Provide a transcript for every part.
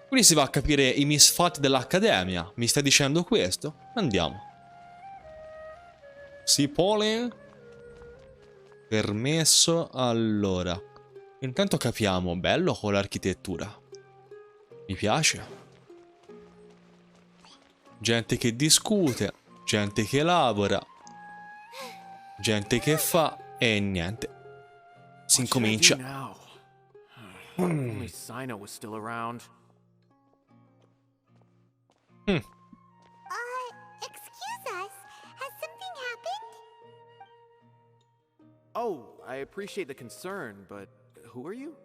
Quindi si va a capire i misfatti dell'Accademia. Mi stai dicendo questo? Andiamo. Si pole. Permesso. Allora. Intanto capiamo. Bello con l'architettura. Mi piace. Gente che discute. Gente che lavora. Gente che fa. E niente. Si incomincia. Only Cyno was still around. Excuse us. Has something happened? Oh, I appreciate the concern, but who are you?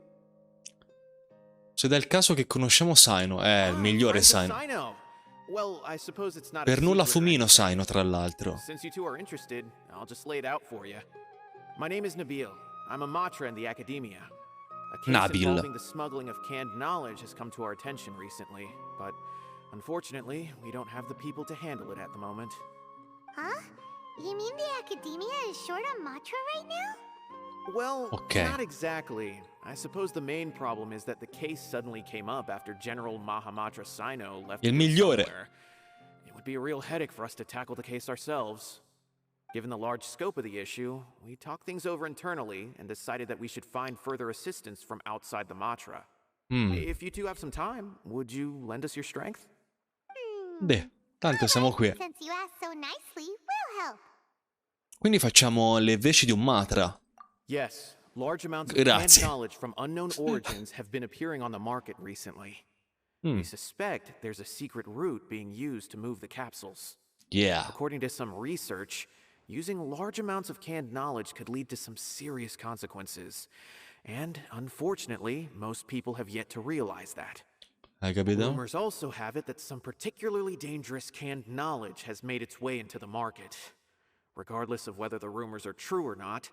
Se dà il caso che conosciamo Cyno. Il migliore friends of Cyno. Cyno. Well, I suppose it's not Per a nulla secret or fumino anything. Cyno, tra l'altro. Since you two are interested, I'll just lay it out for you. My name is Nabil. I'm a matra in the academia. A case Nabil. involving the smuggling of canned knowledge has come to our attention recently, but unfortunately, we don't have the people to handle it at the moment. Huh? You mean the academia is short on mantra right now? Well, Okay. not exactly. I suppose the main problem is that the case suddenly came up after General Mahamatra Cyno left Il to go migliore. somewhere. It would be a real headache for us to tackle the case ourselves. Given the large scope of the issue, we talked things over internally and decided that we should find further assistance from outside the Matra. If you two have some time, would you lend us your strength? Beh, tanto siamo qui. Since you asked so nicely, we'll help. Quindi facciamo le veci di un matra. Yes, large amounts of Grazie. canned knowledge from unknown origins have been appearing on the market recently. We suspect there's a secret route being used to move the capsules. Yeah. According to some research, using large amounts of canned knowledge could lead to some serious consequences. And unfortunately, most people have yet to realize that. Hai capito? Rumors also have it that some particularly dangerous canned knowledge has made its way into the market. Regardless of whether the rumors are true or not,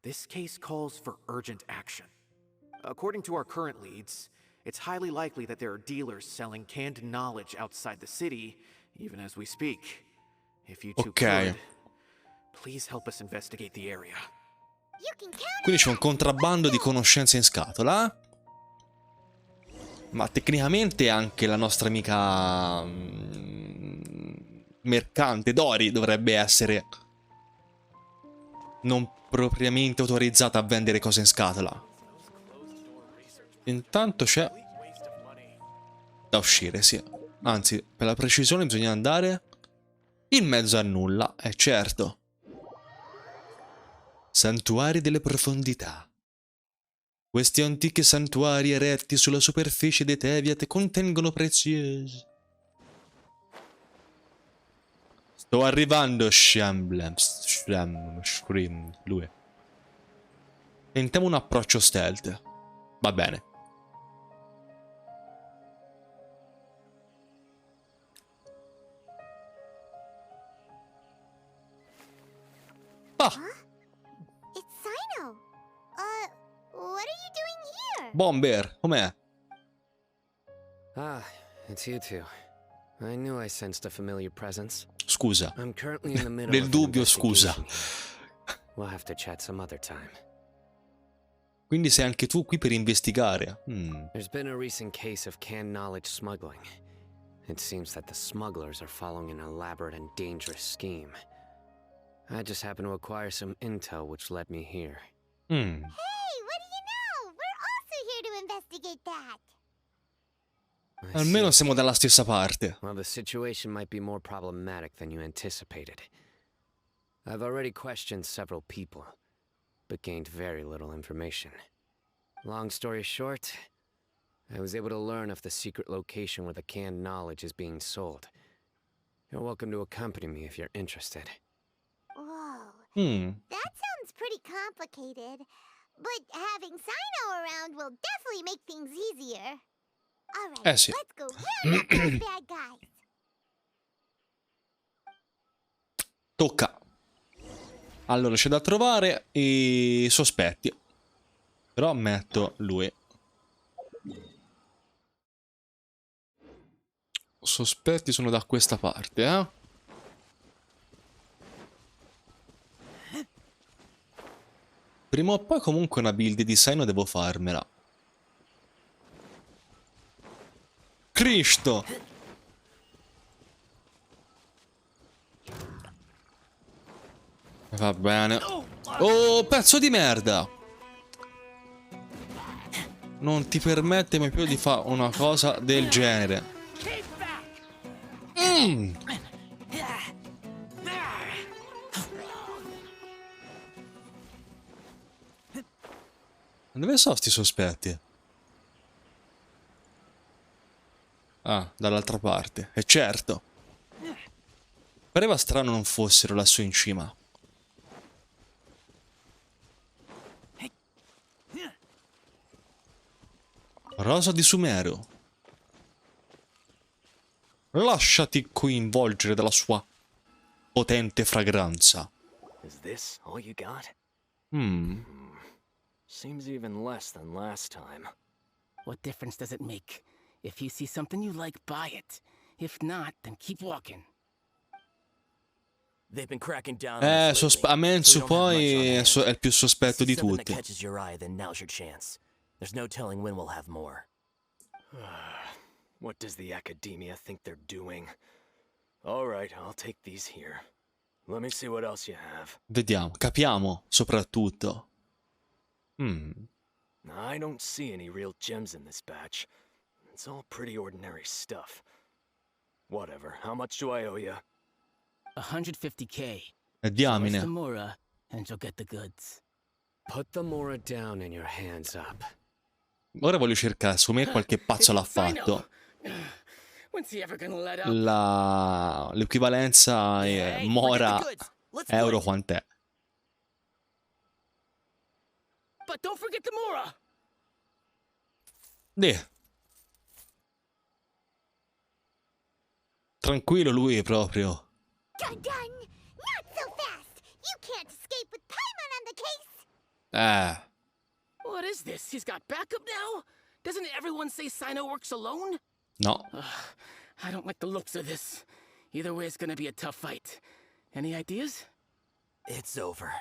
this case calls for urgent action. According to our current leads, it's highly likely that there are dealers selling canned knowledge outside the city, even as we speak. If you two Ok. could, please help us investigate the area. You can count Quindi c'è un contrabbando di conoscenze in scatola. Ma tecnicamente anche la nostra amica mercante Dori dovrebbe essere non propriamente autorizzata a vendere cose in scatola. Intanto c'è da uscire, sì. Anzi, per la precisione bisogna andare in mezzo a nulla, certo. Santuari delle profondità. Questi antichi santuari eretti sulla superficie dei Teviat contengono preziosi. Sto arrivando, Scream, lui. Tentiamo un approccio stealth. Va bene. Ah, It's Cyno. What are you doing here? Bomber, com'è? Ah, it's you two. I knew I sensed a familiar presence. Scusa. I'm currently in the middle Nel of an dubbio, scusa. investigation here. We'll have to chat some other time. Quindi sei anche tu qui per investigare. There's been a recent case of canned knowledge smuggling. It seems that the smugglers are following an elaborate and dangerous scheme. I just happened to acquire some intel which led me here. Hey, what do you know? We're also here to investigate that. I Almeno see. siamo dalla stessa parte. Well, the situation might be more problematic than you anticipated. I've already questioned several people, but gained very little information. Long story short, I was able to learn of the secret location where the canned knowledge is being sold. You're welcome to accompany me if you're interested. Whoa. That sounds pretty complicated. But having Cyno around will definitely make things easier. Alright, Sì. let's go round up those bad guys. Tocca. Allora, c'è da trovare i sospetti. Però metto lui. Sospetti sono da questa parte, eh? Prima o poi comunque una build di Cyno devo farmela. Cristo! Va bene. Oh, pezzo di merda! Non ti permette mai più di fare una cosa del genere. Dove sono sti sospetti? Ah, dall'altra parte. E certo. Pareva strano non fossero lassù in cima. Rosa di Sumero. Lasciati coinvolgere dalla sua potente fragranza. Is this all you got? Seems even less than last time. What difference does it make? If you see something you like, buy it. If not, then keep walking. They've been cracking down on us lately, Amenzu so we don't have poi much on hand. è il più sospetto di See something that tutti. catches your eye, then now's your chance. There's no telling when we'll have more. What does the academia think they're doing? All right, I'll take these here. Let me see what else you have. Vediamo, capiamo soprattutto. I don't see any real gems in this batch. It's all pretty ordinary stuff. Whatever, how much do I owe you? 150K. E diamine. The Mora, and you'll get the goods. Put the Mora down and your hands up. Ora voglio cercare, secondo me qualche pazzo l'ha fatto. When's he ever gonna let up? L'equivalenza è Mora euro quant'è? But don't forget the Mora. Tranquillo lui proprio. Done, done. Not so fast. You can't escape with Paimon on the case. What is this? He's got backup now? Doesn't everyone say Cyno works alone? No. I don't like the looks of this. Either way, it's gonna be a tough fight. Any ideas? It's over.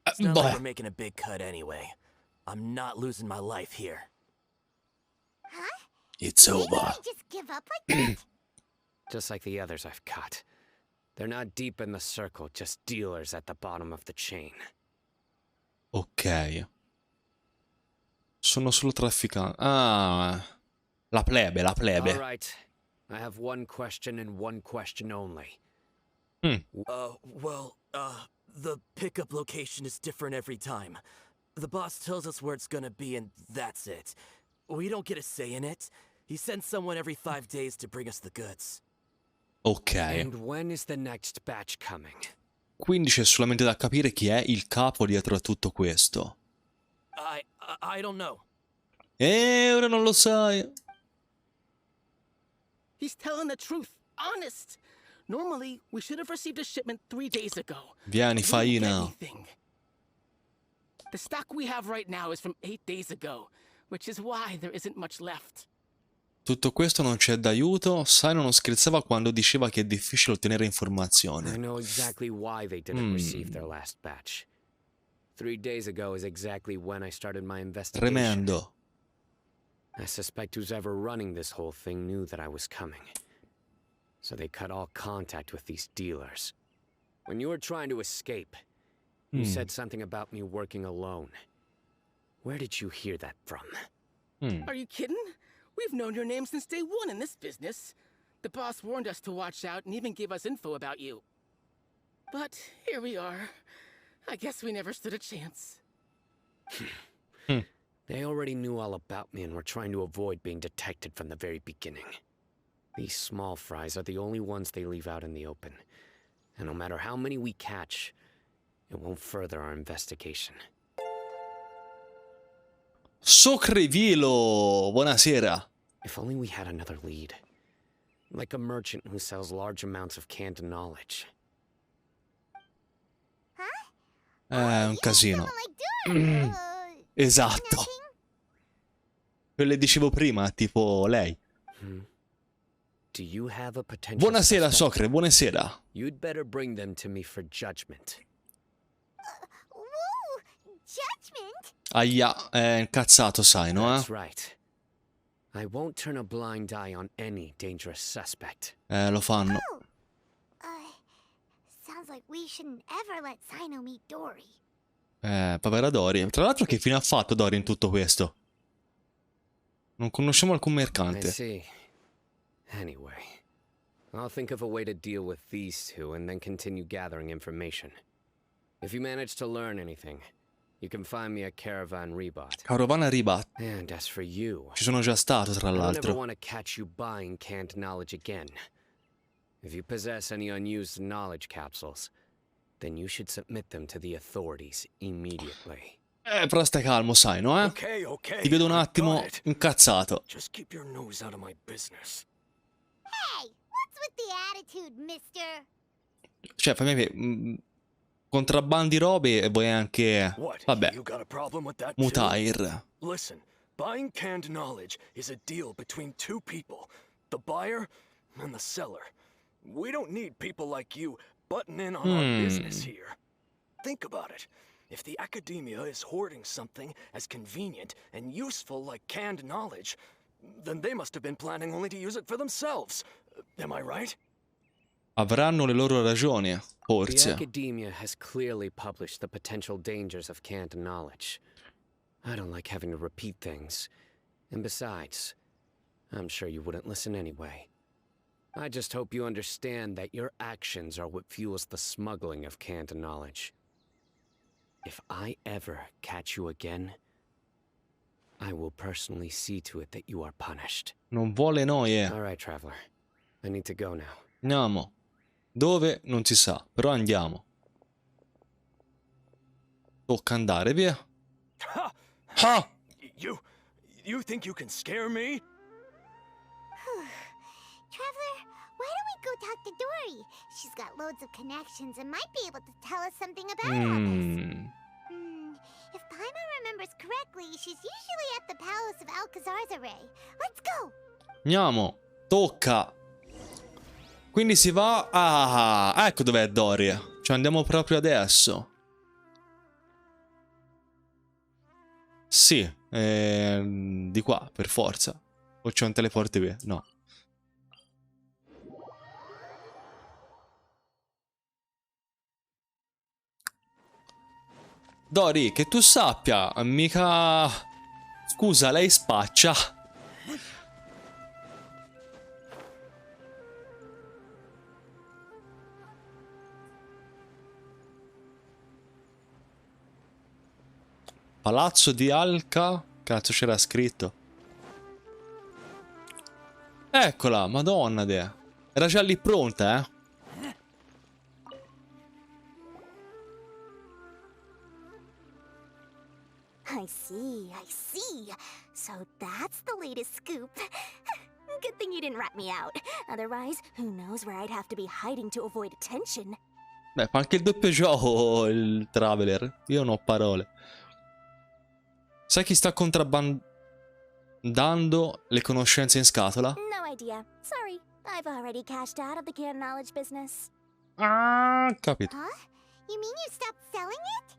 It's not like we're making a big cut anyway. I'm not losing my life here. Huh? It's Maybe over. I just give up like that? Just like the others I've caught. They're not deep in the circle, just dealers at the bottom of the chain. Ok. Sono solo trafficanti. Ah. La plebe, la plebe. All right. I have one question and one question only. The pickup location is different every time. The boss tells us where it's gonna be and that's it. We don't get a say in it. He sends someone every 5 days to bring us the goods. Ok. And when is the next batch coming? Quindi c'è solamente da capire chi è il capo dietro a tutto questo. I don't know. E ora non lo sai. He's telling the truth. Honest. Normally, we should have received a shipment 3 days ago. Vieni, We didn't get faina. anything. The stock we have right now is from 8 days ago, which is why there isn't much left. Tutto questo non c'è d'aiuto. Cyno non scherzava quando diceva che è difficile ottenere I informazioni. know exactly why they didn't receive their last batch. 3 days ago is exactly when I started my investigation. Tremendo. I suspect who's ever running this whole thing knew that I was coming. So they cut all contact with these dealers. When you were trying to escape, you said something about me working alone. Where did you hear that from? Are you kidding? We've known your name since day one in this business. The boss warned us to watch out and even gave us info about you. But here we are. I guess we never stood a chance. They already knew all about me and were trying to avoid being detected from the very beginning. These small fries are the only ones they leave out in the open. And no matter how many we catch, it won't further our investigation. Socrivilo! Buonasera. If only we had another lead. Like a merchant who sells large amounts of canned knowledge. È un casino. Someone like Esatto. nothing? Quello che dicevo prima, tipo lei. Do you have a potential Buonasera, suspect? Socre, buonasera. You'd better bring them to me for judgment. Woo! Judgment? Aia, è incazzato Cyno, That's right. I won't turn a blind eye on any dangerous suspect. Lo fanno. Oh! Sounds like we shouldn't ever let Cyno meet Dory. Povera Dory. Tra l'altro che fine ha fatto Dory in tutto questo? Non conosciamo alcun I mercante. see. Anyway, I'll think of a way to deal with these two and then continue gathering information. If you manage to learn anything, you can find me a Caravan Rebat. Carovana Ribat. And as for you, Ci sono già stato, tra I don't ever l'altro. want to catch you buying canned knowledge again. If you possess any unused knowledge capsules, then you should submit them to the authorities immediately. Però stai calmo, Cyno, eh? Okay. Ti vedo un I attimo got it. incazzato. Just keep your nose out of my business. Hey, what's with the attitude, mister? Cioè, fammi vedere. Contrabbandi robe e vuoi anche... What? Vabbè, You got a problem with that too? Mutair. Listen, buying canned knowledge is a deal between two people, the buyer and the seller. We don't need people like you butting in on our business here. Think about it. If the academia is hoarding something as convenient and useful like canned knowledge, then they must have been planning only to use it for themselves. Am I right? Avranno le loro ragioni, The forse. academia has clearly published the potential dangers of canned knowledge. I don't like having to repeat things. And besides, I'm sure you wouldn't listen anyway. I just hope you understand that your actions are what fuels the smuggling of canned knowledge. If I ever catch you again, I will personally see to it that you are punished. Non vuole noie. All right, traveler. I need to go now. Andiamo. Dove? Non si sa, però andiamo. Tocca andare, via. Ha! Ah! You think you can scare me? Traveler, why don't we go talk to Dory? She's got loads of connections and might be able to tell us something about all this. If Paimon remembers correctly, she's usually at the palace of Alcazar's array. Let's go! Andiamo. Tocca. Quindi si va... Ah, ecco dov'è Dory. Cioè andiamo proprio adesso. Sì, di qua, per forza. O c'è un teleporto via? No. Dory, che tu sappia, mica... Scusa, lei spaccia. Palazzo di Alca? Cazzo c'era scritto. Eccola, madonna de. Era già lì pronta, eh. I see. So that's the latest scoop. Good thing you didn't rat me out. Otherwise, who knows where I'd have to be hiding to avoid attention. Beh, fa anche il doppio gioco il Traveler. Io non ho parole. Sai chi sta contrabbandando le conoscenze in scatola? No idea. Sorry. I've already cashed out of the canned knowledge business. Ah, capito. Huh? You mean you stopped selling it?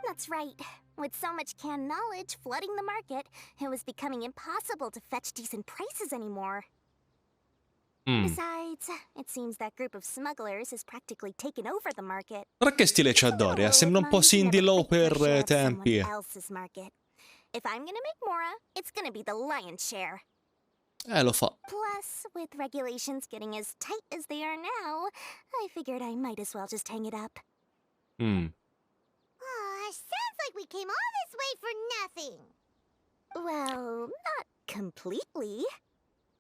That's right. With so much canned knowledge flooding the market, it was becoming impossible to fetch decent prices anymore. Besides, it seems that group of smugglers has practically taken over the market. Guarda che stile c'ha Dory, sembra un po' Cindy Low per tempi. If I'm gonna make Mora, it's gonna be the lion's share. Lo fa. Plus, with regulations getting as tight as they are now, I figured I might as well just hang it up. Sounds like we came all this way for nothing. Well, not completely.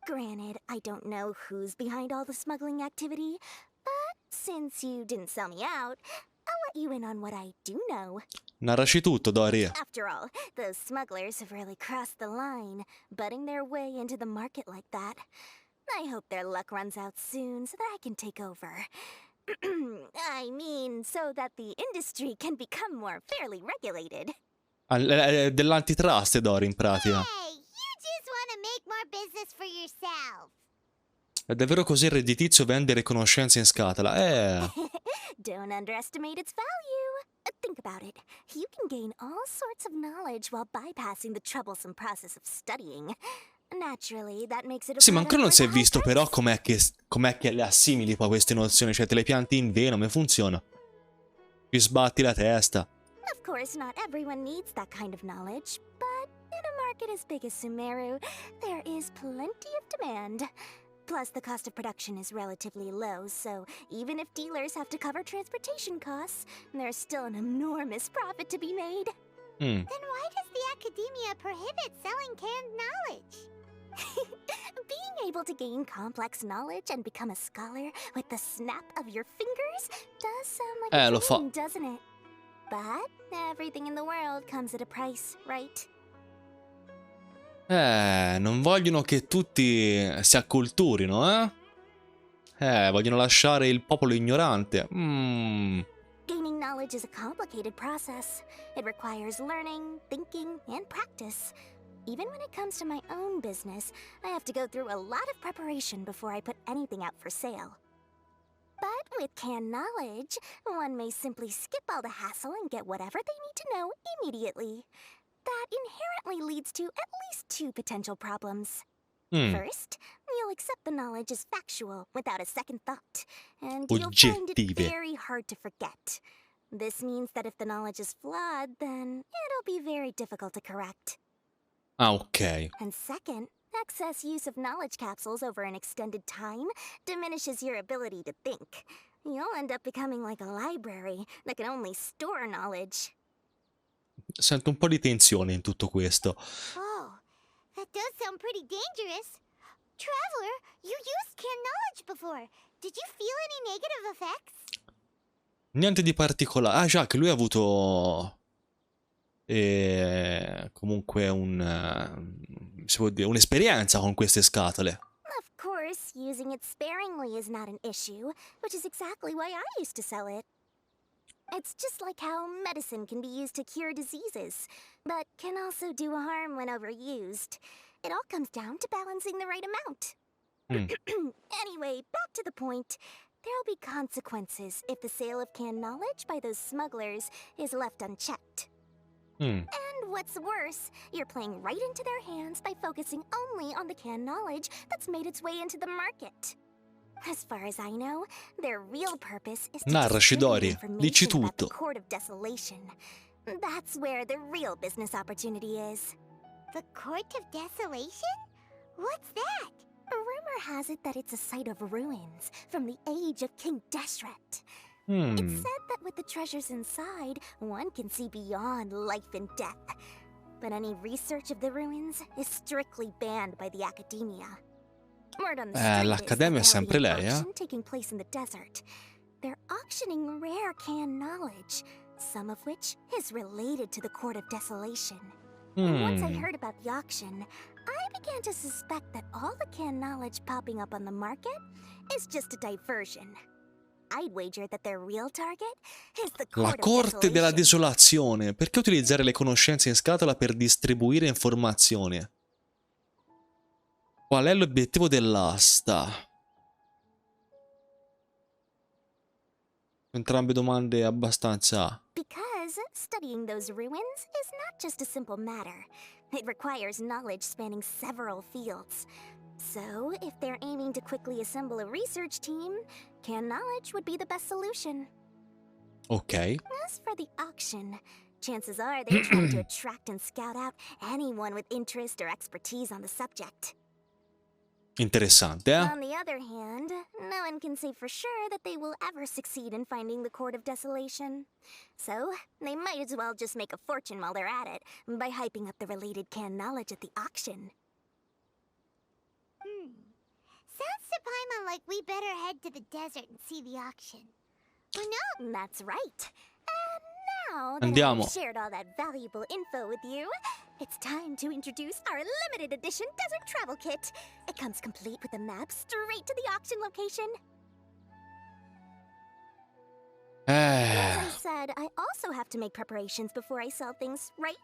Granted, I don't know who's behind all the smuggling activity, but since you didn't sell me out, I'll let you in on what I do know. Narraci tutto, Dory. After all, those smugglers have really crossed the line, butting their way into the market like that. I hope their luck runs out soon so that I can take over. I mean, so that the industry can become more fairly regulated. Dell'antitrust, Dory, in pratica. Hey, you just want to make more business for yourself. È davvero così redditizio vendere conoscenze in scatola? Don't underestimate its value. Think about it. You can gain all sorts of knowledge while bypassing the troublesome process of studying. Naturally, that makes it a Sì, ma product ancora non si è with high visto però price. com'è che le assimili poi queste nozioni. Cioè, te le pianti in vena, come funziona? Ci sbatti la testa. Of course, not everyone needs that kind of knowledge, but in a market as big as Sumeru, there is plenty of demand. Plus, the cost of production is relatively low, so even if dealers have to cover transportation costs, there's still an enormous profit to be made. Mm. Then why does the academia prohibit selling canned knowledge? Being able to gain complex knowledge and become a scholar with the snap of your fingers does sound like a Lo fa. dream, doesn't it? But everything in the world comes at a price, right? Non vogliono che tutti si acculturino, eh? Vogliono lasciare il popolo ignorante. Gaining knowledge is a complicated process. It requires learning, thinking, and practice. Even when it comes to my own business, I have to go through a lot of preparation before I put anything out for sale. But with canned knowledge, one may simply skip all the hassle and get whatever they need to know immediately. That inherently leads to at least two potential problems. First, you'll accept the knowledge as factual without a second thought, and you'll find it Oggettive. very hard to forget. This means that if the knowledge is flawed, then it'll be very difficult to correct. Ah, ok. And second, excess use of knowledge capsules over an extended time diminishes your ability to think. You'll end up becoming like a library that can only store knowledge. Sento un po' di tensione in tutto questo. Oh, that does sound pretty dangerous. Traveler, you used canned knowledge before. Did you feel any negative effects? Niente di particolare. Ah, già, che lui ha avuto... comunque si può dire, un'esperienza con queste scatole. Of course, using it sparingly is not an issue, which is exactly why I used to sell it. It's just like how medicine can be used to cure diseases, but can also do harm when overused. It all comes down to balancing the right amount. Anyway, back to the point. There'll be consequences if the sale of canned knowledge by those smugglers is left unchecked. And what's worse, you're playing right into their hands by focusing only on the canned knowledge that's made its way into the market. As far as I know, their real purpose is to Narraci, Dori. distribute Dici information about the tutto. Court of Desolation. That's where the real business opportunity is. The Court of Desolation? What's that? Rumor has it that it's a site of ruins from the age of King Deshret. It's said that with the treasures inside, one can see beyond life and death. But any research of the ruins is strictly banned by the academia. Word on the street is l'accademia è that there'll be sempre an lei, auction taking place in the desert. They're auctioning rare canned knowledge, some of which is related to the Court of Desolation. And once I heard about the auction, I began to suspect that all the canned knowledge popping up on the market is just a diversion. I'd wager that their real target is the La Court of Corte della Desolation. Desolazione. Perché utilizzare le conoscenze in scatola per distribuire informazioni? Qual è l'obiettivo dell'asta? Entrambe domande abbastanza... Because studying those ruins is not just a simple matter. It requires knowledge spanning several fields. So, if they're aiming to quickly assemble a research team, canned knowledge would be the best solution. Ok. As for the auction, chances are they're trying to attract and scout out anyone with interest or expertise on the subject. Interessante, eh? On the other hand, no one can say for sure that they will ever succeed in finding the Court of Desolation. So, they might as well just make a fortune while they're at it by hyping up the related canned knowledge at the auction. Sounds to Paimon like we better head to the desert and see the auction. No, that's right. And now that Andiamo. I've shared all that valuable info with you, it's time to introduce our limited edition desert travel kit. It comes complete with a map straight to the auction location. As I said, I also have to make preparations before I sell things, right?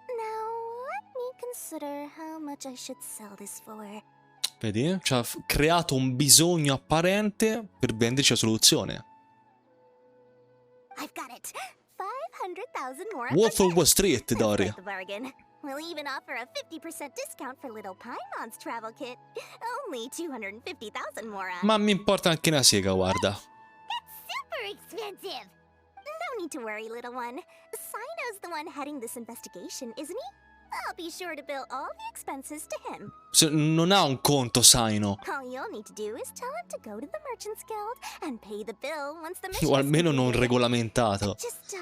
Now, let me consider how much I should sell this for. Vedi? Ci ha creato un bisogno apparente per venderci la soluzione. I've got it. 500,000 more. Wolf of Wall Street, Dori. The bargain. We'll even offer a 50% discount for Little Paimon's travel kit. Only 250,000 Mora. Ma mi importa anche una sega, guarda. That's super expensive. No need to worry, little one. Cyno's the one heading this investigation, isn't he? I'll be sure to bill all the expenses to him. Non ha un conto, Cyno. All you'll need to do is tell him to go to the Merchants Guild and pay the bill once the mission O is almeno non completed. regolamentato. Just,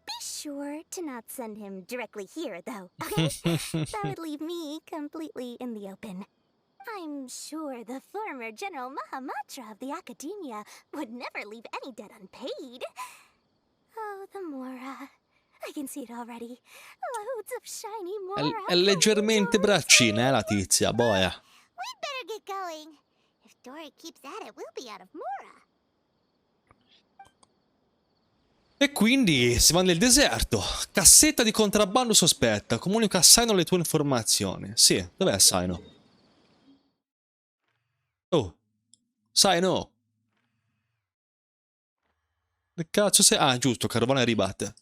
be sure to not send him directly here, though, okay? That would leave me completely in the open. I'm sure the former General Mahamatra of the Academia would never leave any debt unpaid. Oh, the Mora. I can see it already. Loads of shiny Mora. È leggermente braccina, la tizia, boia. We'd better get going. If Dory keeps at it, we'll be out of Mora. E quindi si va nel deserto. Cassetta di contrabbando sospetta. Comunica a Cyno le tue informazioni. Sì, dov'è Cyno? Oh, Cyno. Che cazzo sei? Ah, giusto, carovana ribatte.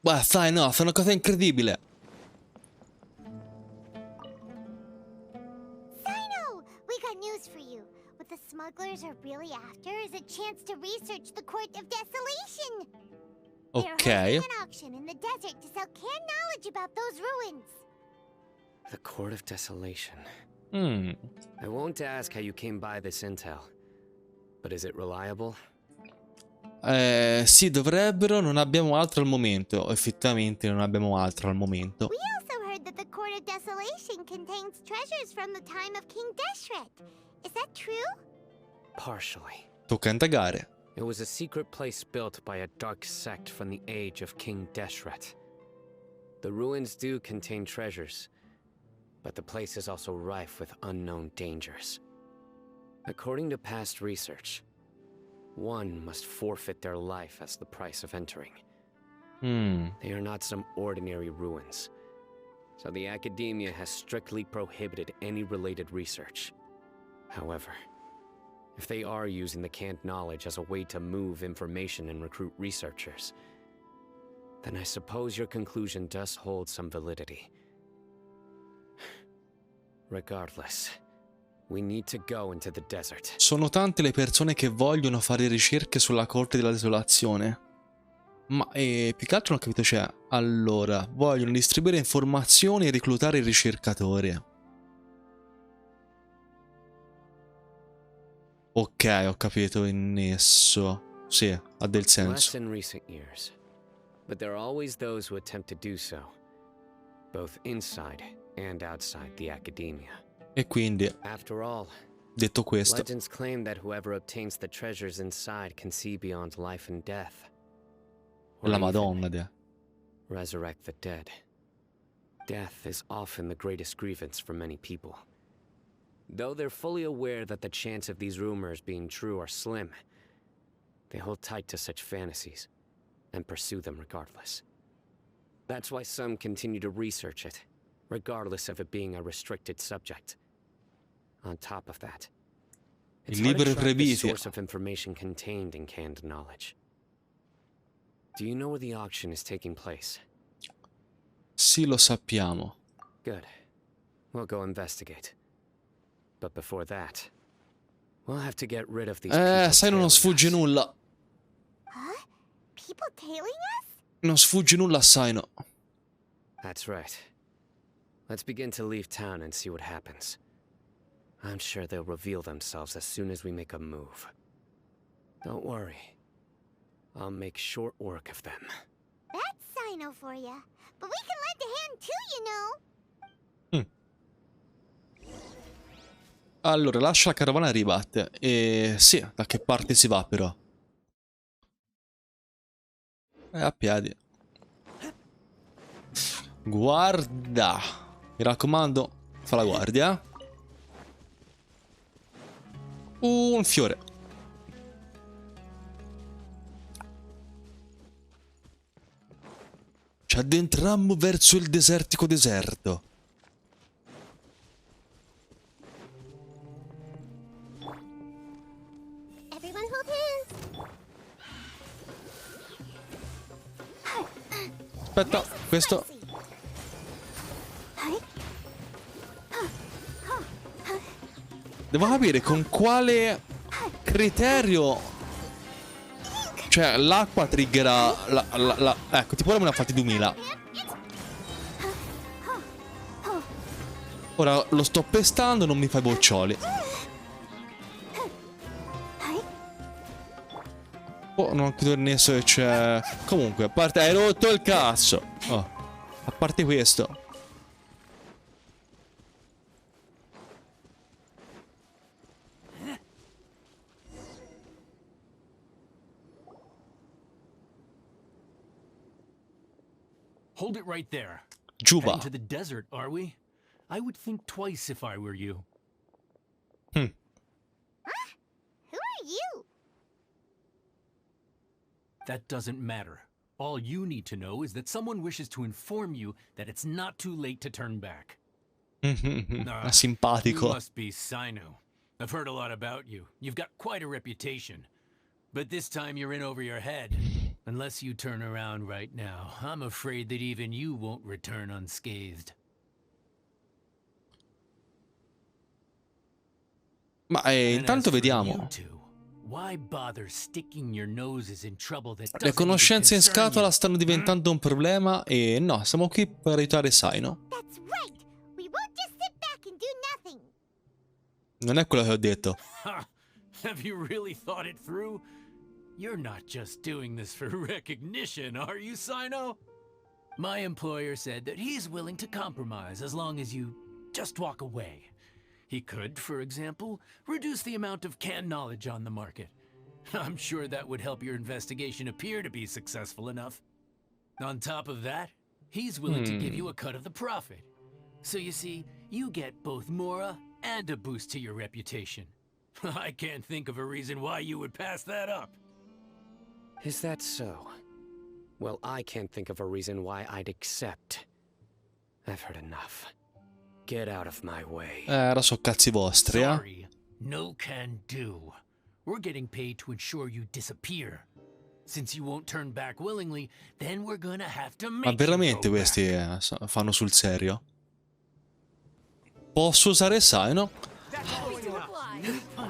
Beh, Cyno, fa una cosa incredibile. Cyno, we got news for you. What the smugglers are really after is a chance to research the Court of Desolation. They're Ok. holding an auction in the desert to sell canned knowledge about those ruins. The Court of Desolation. Mm. I won't ask how you came by this intel, but is it reliable? Sì, dovrebbero, non abbiamo altro al momento. Effettivamente non abbiamo altro al momento. We also heard that the Court of Desolation contains treasures from the time of King Deshret. Is that true? Partially. Tocca indagare. It was a secret place built by a dark sect from the age of King Deshret. The ruins do contain treasures, but the place is also rife with unknown dangers. According to past research, one must forfeit their life as the price of entering. They are not some ordinary ruins, so the Academia has strictly prohibited any related research. However, if they are using the canned knowledge as a way to move information and recruit researchers, then I suppose your conclusion does hold some validity. Regardless, we need to go into the desert. Sono tante le persone che vogliono fare ricerche sulla Corte della Desolazione. Ma più che altro non ho capito c'è. Allora, vogliono distribuire informazioni e reclutare ricercatori. Ok, ho capito il nesso. Sì, ha del Less senso. in recent years, but there are always those who attempt to do so, both inside and outside the Academia. E quindi, After all, detto questo, legends claim that whoever obtains the treasures inside can see beyond life and death. Or la even Madonna. resurrect the dead. Death is often the greatest grievance for many people. Though they're fully aware that the chance of these rumors being true are slim, they hold tight to such fantasies and pursue them regardless. That's why some continue to research it, regardless of it being a restricted subject. On top of that, it's Il hard to libro track the proibito. source of information contained in canned knowledge. Do you know where the auction is taking place? Sì, lo sappiamo. Good. We'll go investigate. But before that, we'll have to get rid of these people Sai, non tailing sfugge us. nulla. Huh? People tailing us? Non sfugge nulla a Cyno. That's right. Let's begin to leave town and see what happens. I'm sure they'll reveal themselves as soon as we make a move. Don't worry. I'll make short work of them. That's Cyno for ya. But we can lend a hand too, you know. Allora, lascia la carovana e ribatte. E sì, da che parte si va però? A piedi. Guarda. Mi raccomando, fa la guardia. Un fiore. Ci addentrammo verso il desertico deserto. Aspetta, questo... Devo capire con quale criterio... Cioè, l'acqua triggera... Ecco, tipo ora me ne ha fatti 2000. Ora lo sto pestando, non mi fa i boccioli. Oh, non credo nesso che c'è... Comunque, a parte... Hai rotto il cazzo! Oh, a parte questo... Hold it right there. Giuba. Heading to the desert, are we? I would think twice if I were you. Who are you? That doesn't matter. All you need to know is that someone wishes to inform you that it's not too late to turn back. È You simpatico. must be Cyno. I've heard a lot about you. You've got quite a reputation. But this time you're in over your head. Unless you turn around right now, I'm afraid that even you won't return unscathed. Ma And intanto as for you vediamo. two, why bother sticking your noses in trouble that Le doesn't conoscenze in even concern scatola you? stanno diventando un problema e no, siamo qui per aiutare Cyno. That's right. We won't just sit back and do nothing. Non è quello che ho detto. Ha! Have you really thought it through? You're not just doing this for recognition, are you, Cyno? My employer said that he's willing to compromise as long as you just walk away. He could, for example, reduce the amount of canned knowledge on the market. I'm sure that would help your investigation appear to be successful enough. On top of that, he's willing to give you a cut of the profit. So you see, you get both Mora and a boost to your reputation. I can't think of a reason why you would pass that up. Is that so? Well, I can't think of a reason why I'd accept. I've heard enough. Get out of my way. Ora so cazzi vostri, eh. Sorry, no can do. We're getting paid to ensure you disappear. Since you won't turn back willingly, then we're gonna have to make Ma veramente you go questi back. fanno sul serio? Posso usare Cyno?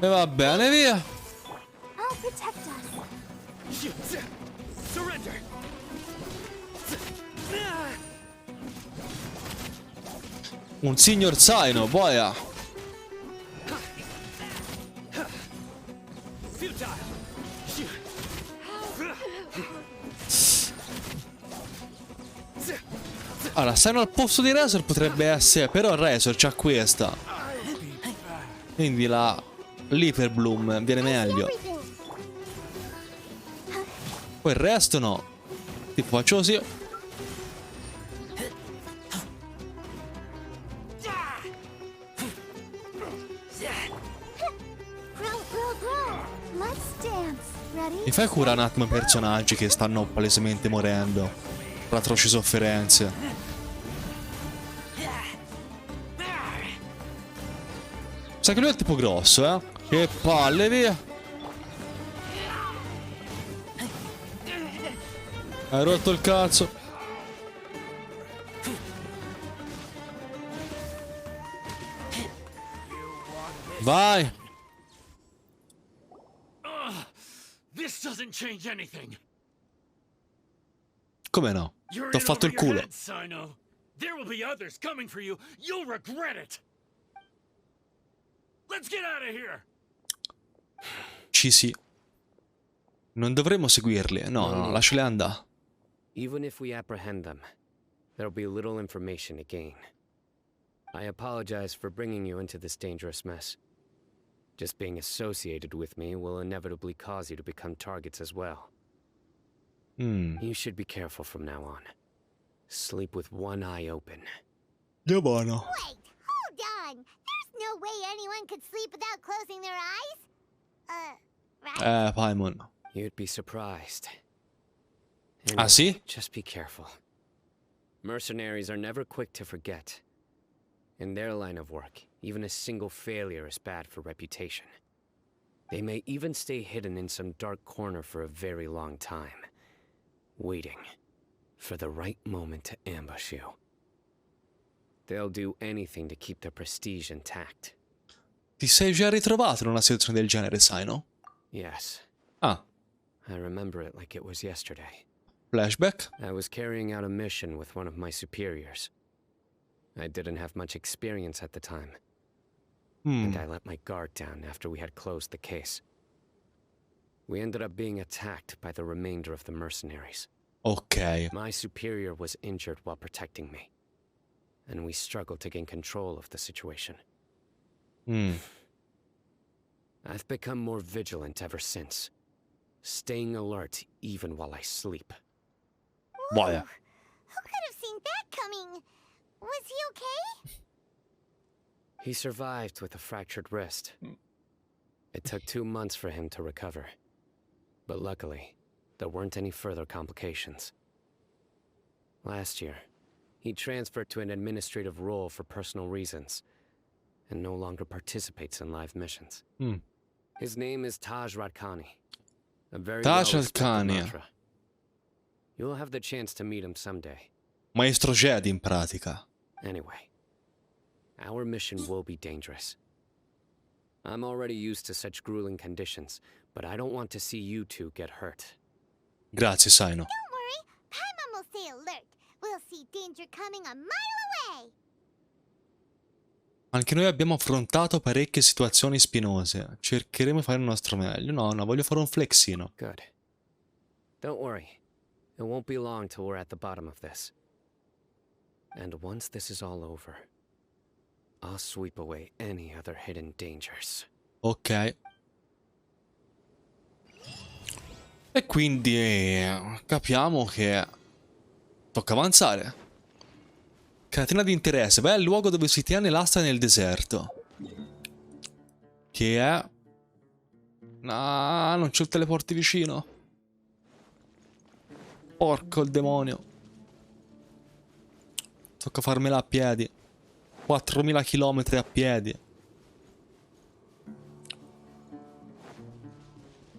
E va bene, via. I'll protect us. Surrender! Un signor Cyno, boia. Allora, Cyno al posto di Razor potrebbe essere, però Razor c'ha questa. Quindi l'Hyper Bloom viene meglio. Poi il resto no. Tipo faccio così. Mi fai curare un attimo i personaggi che stanno palesemente morendo per atroci sofferenze. Sai che lui è tipo grosso, eh? Che palle, via. Hai rotto il cazzo. Vai. This doesn't change anything. Come no? You're T'ho in fatto over il your culo. head, Cyno. There will be others coming for you. You'll regret it. Let's get out of here. Ci sì. Non dovremmo seguirli. No, no, lasciali andare. Even if we apprehend them, there'll be little information to gain. I apologize for bringing you into this dangerous mess. Just being associated with me will inevitably cause you to become targets as well. You should be careful from now on. Sleep with one eye open. Dio buono. Wait, hold on. There's no way anyone could sleep without closing their eyes. Right? Paimon. You'd be surprised. Ah, sì? Just be careful. Mercenaries are never quick to forget. In their line of work, even a single failure is bad for reputation. They may even stay hidden in some dark corner for a very long time, waiting for the right moment to ambush you. They'll do anything to keep their prestige intact. Ti sei già ritrovato in una situazione del genere, Cyno? Yes, Ah, I remember it like it was yesterday. flashback? I was carrying out a mission with one of my superiors. I didn't have much experience at the time, and I let my guard down after we had closed the case. We ended up being attacked by the remainder of the mercenaries. Ok. My superior was injured while protecting me, and we struggled to gain control of the situation. I've become more vigilant ever since, staying alert even while I sleep. Boia. Who could have seen that coming? Was he okay? He survived with a fractured wrist. It took 2 months for him to recover. But luckily, there weren't any further complications. Last year, he transferred to an administrative role for personal reasons, and no longer participates in live missions. His name is Taj Radkani, a very Taj well-respected Radkani. mantra. You'll have the chance to meet him someday. Maestro Jedi in pratica. Anyway, our mission will be dangerous. I'm already used to such grueling conditions, but I don't want to see you two get hurt. Grazie, Cyno. Don't worry, Paimon will stay alert. We'll see danger coming a mile away. Anche noi abbiamo affrontato parecchie situazioni spinose. Cercheremo di fare il nostro meglio. No, voglio fare un flexino. Good. Don't worry. It won't be long till we're at the bottom of this. And once this is all over, I'll sweep away any other hidden dangers. Ok. E quindi capiamo che tocca avanzare. Catena di interesse. Vai al luogo dove si tiene l'asta nel deserto. Che è... Ah, non c'è il teleporti vicino. Porco il demonio. Tocca farmela a piedi. 4000 km a piedi.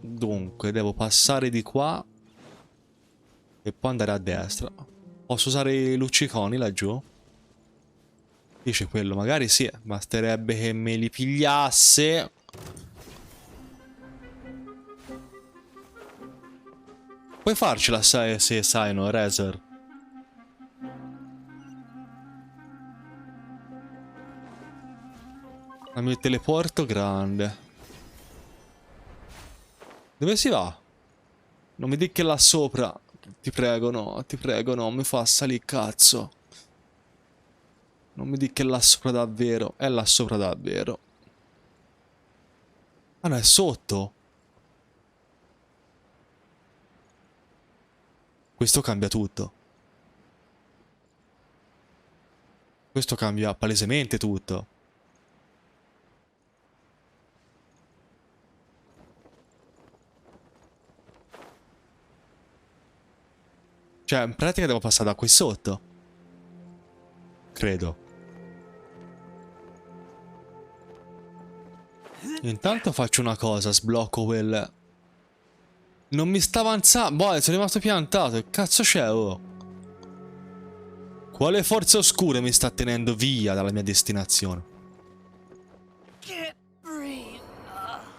Dunque, devo passare di qua e poi andare a destra. Posso usare i lucciconi laggiù? Dice quello, magari sì. Basterebbe che me li pigliasse. Puoi farcela se Cyno, Razer. Il mio teleporto grande. Dove si va? Non mi dica che là sopra. Ti prego, no, mi fa salire cazzo. Non mi dica che è là sopra davvero. È là sopra davvero. Ah no, è sotto. Questo cambia tutto. Questo cambia palesemente tutto. Cioè, in pratica devo passare da qui sotto. Credo. Intanto faccio una cosa, sblocco quel... Non mi sta avanzando. Boh, sono rimasto piantato. Che cazzo c'è, oh? Quale forza oscura mi sta tenendo via dalla mia destinazione?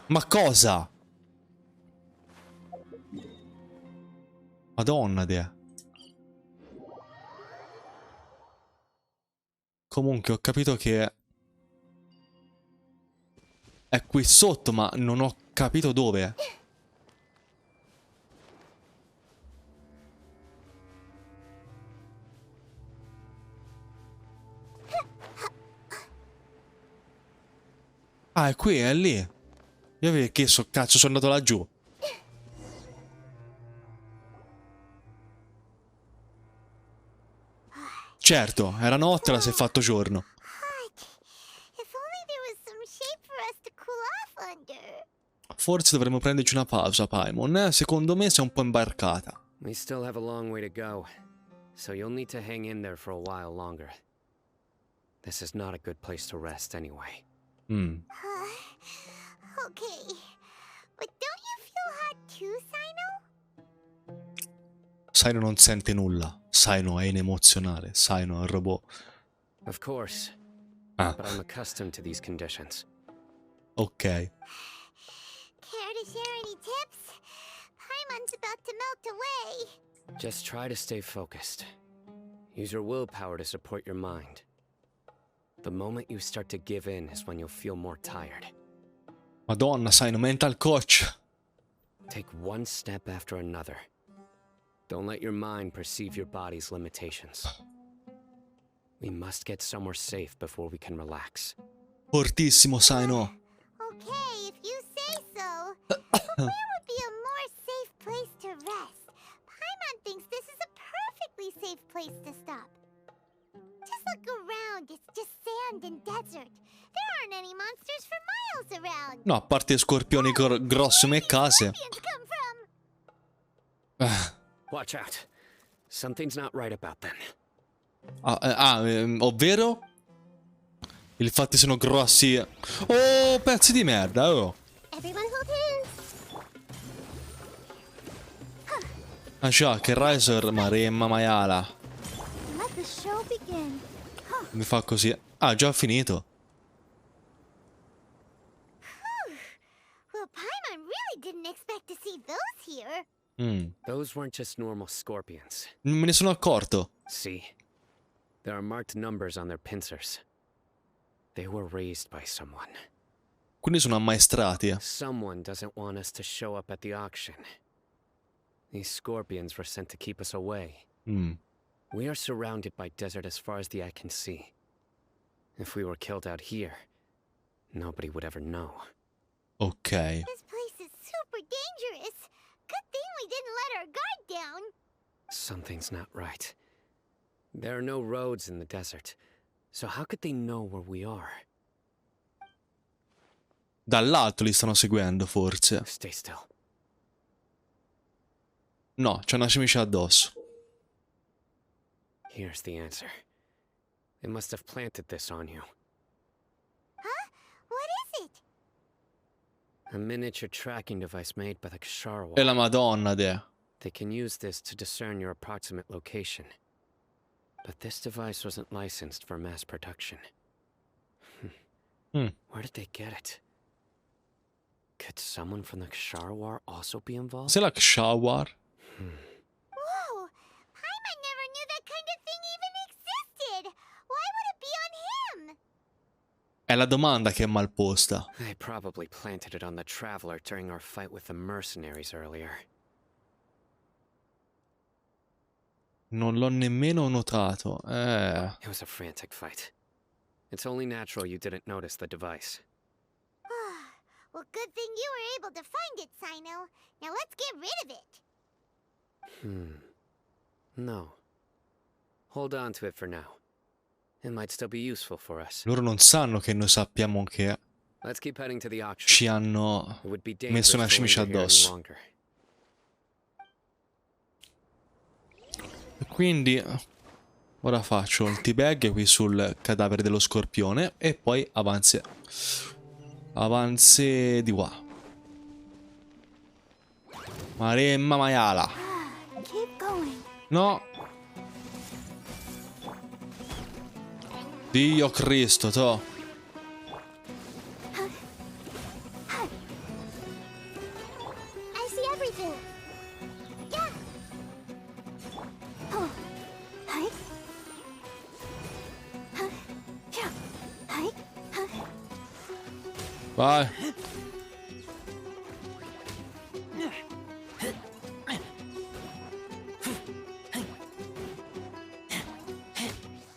Ma cosa? Madonna de. Comunque ho capito che è qui sotto, ma non ho capito dove. Ah, è qui, è lì. Io perché cazzo sono andato laggiù. Certo, era notte, la si è fatto giorno. If only there was some shape for us to cool off under. Forse dovremmo prenderci una pausa, Paimon. Secondo me sei un po' imbarcata. We still have a long way to go, so you'll need to hang in there for a while longer. This is not a good place to rest anyway. Okay. But don't you feel hot too, Cyno? Cyno non sente nulla. Cyno è inemozionale. Cyno è un robot. Of course. Ah, But I'm accustomed to these conditions. ok. Care to share any tips? Paimon's about to melt away. Just try to stay focused. Use your willpower to support your mind. The moment you start to give in is when you'll feel more tired. Madonna, Cyno, mental coach. Take one step after another. Don't let your mind perceive your body's limitations. We must get somewhere safe before we can relax. Fortissimo, Cyno. Okay, if you say so. But where would be a more safe place to rest? Paimon thinks this is a perfectly safe place to stop. Just look around, it's just sand and desert. There aren't any monsters for miles around. No, a parte scorpioni grossi come case. Scorpions come from? Watch out. Something's not right about them. Ovvero? Il fatto siano grossi. Oh, pezzi di merda, oh. Everyone hold hands. Ah, già, che Riser, maremma maiala. Let the show begin. Mi fa così. Ah, già finito. Well, Paimon really didn't expect to see those here. Those weren't just normal scorpions. Non me ne sono accorto. See? There are marked numbers on their pincers. They were raised by someone. Quindi sono ammaestrati. Someone doesn't want us to show up at the auction. These scorpions were sent to keep us away. We are surrounded by desert as far as the eye can see. If we were killed out here, nobody would ever know. Ok. This place is super dangerous. Good thing we didn't let our guard down. Something's not right. There are no roads in the desert, so how could they know where we are? Dall'alto li stanno seguendo, forse. Stay still. No, c'è una cimice addosso. Here's the answer. They must have planted this on you. Huh? What is it? A miniature tracking device made by the E Ksharwar. la Madonna, de. They can use this to discern your approximate location. But this device wasn't licensed for mass production. Where did they get it? Could someone from the Ksharwar also be involved? Se la Ksharwar? Whoa! Paimon never knew that kind of thing even existed. Why would it be on him? È la domanda che è mal posta. They probably planted it on the Traveler during our fight with the mercenaries earlier. Non l'ho nemmeno notato. It was a frantic fight. It's only natural you didn't notice the device. Well, good thing you were able to find it, Cyno. Now let's get rid of it. No. Hold on to it for now. It might still be useful for us. Loro non sanno che noi sappiamo che Let's keep heading to the auction. ci hanno It would be messo una dangerous to cimice linger here any addosso. longer. E quindi ora faccio il teabag qui sul cadavere dello scorpione e poi avanzi di qua. Maremma maiala. Keep going. No. Dio Cristo, to. I see everything. Yeah. Oh. Hi. Yeah. Hi. Vai.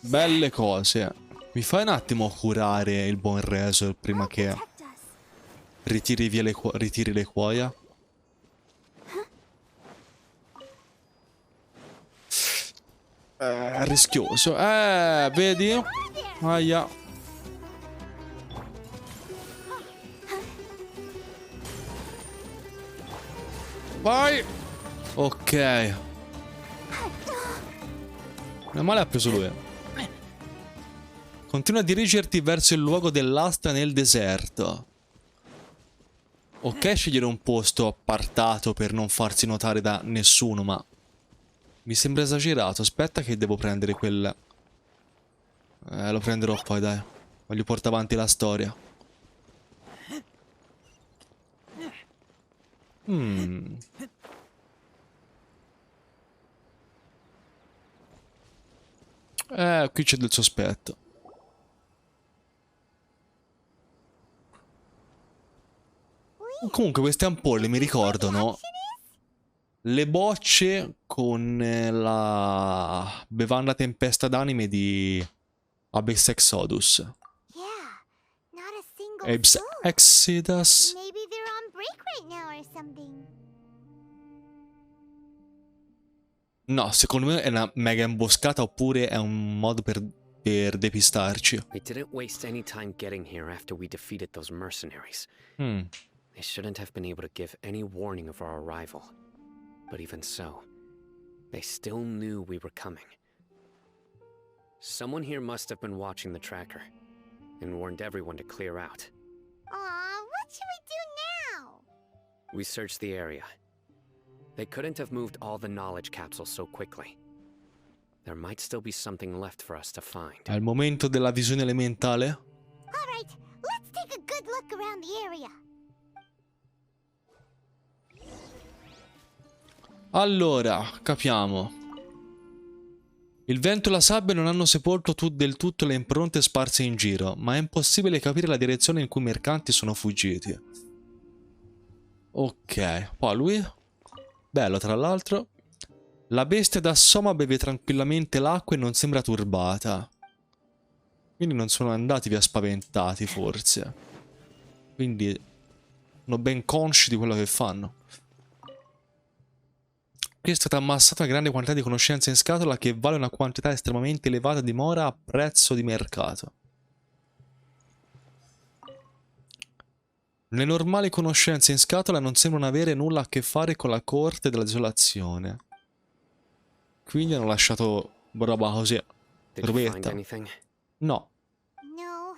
Belle cose. Mi fai un attimo curare il buon Razor prima che Protect us. ritiri via ritiri le cuoia? Rischioso. Vedi? Aia. Vai. Ok. Meno male ha preso lui. Continua a dirigerti verso il luogo dell'asta nel deserto. Ok, scegliere un posto appartato per non farsi notare da nessuno, ma Mi sembra esagerato. Aspetta che devo prendere quel... lo prenderò poi, dai. Voglio portare avanti la storia. Qui c'è del sospetto. Comunque queste ampolle mi ricordano le bocce con la bevanda tempesta d'anime di Abyss Exodus. Yeah, not a single Abyss soul. Exodus. Maybe they're on break right now or something. No, secondo me è una mega imboscata oppure è un modo per depistarci. We didn't waste any time getting here after we defeated those mercenaries. They shouldn't have been able to give any warning of our arrival. But even so, they still knew we were coming. Someone here must have been watching the tracker and warned everyone to clear out. Aw, what should we do now? We searched the area. They couldn't have moved all the knowledge capsules so quickly. There might still be something left for us to find. È il momento della visione elementale? All right, let's take a good look around the area. Allora, capiamo. Il vento e la sabbia non hanno sepolto del tutto le impronte sparse in giro, ma è impossibile capire la direzione in cui i mercanti sono fuggiti. Ok, poi lui. Bello, tra l'altro. La bestia da Soma beve tranquillamente l'acqua e non sembra turbata. Quindi non sono andati via spaventati, forse. Quindi sono ben consci di quello che fanno. Qui è stata ammassata una grande quantità di conoscenza in scatola che vale una quantità estremamente elevata di mora a prezzo di mercato. Le normali conoscenze in scatola non sembrano avere nulla a che fare con la corte della desolazione. Quindi hanno lasciato roba così. Did you find Robetta. anything? No, No,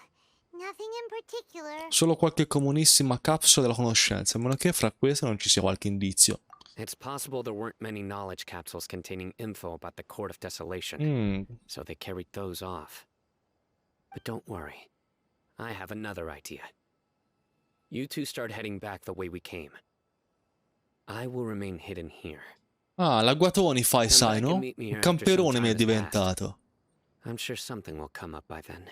nothing in particular. solo qualche comunissima capsula della conoscenza, a meno che fra queste non ci sia qualche indizio. It's possible there weren't many knowledge capsules containing info about the Court of Desolation, so they carried those off. But don't worry, I have another idea. You two start heading back the way we came. I will remain hidden here. Ah, l'agguatoni fai, Come back sai, no? and meet me Un here after some camperone mi è time has passed. diventato. I'm sure something will come up by then.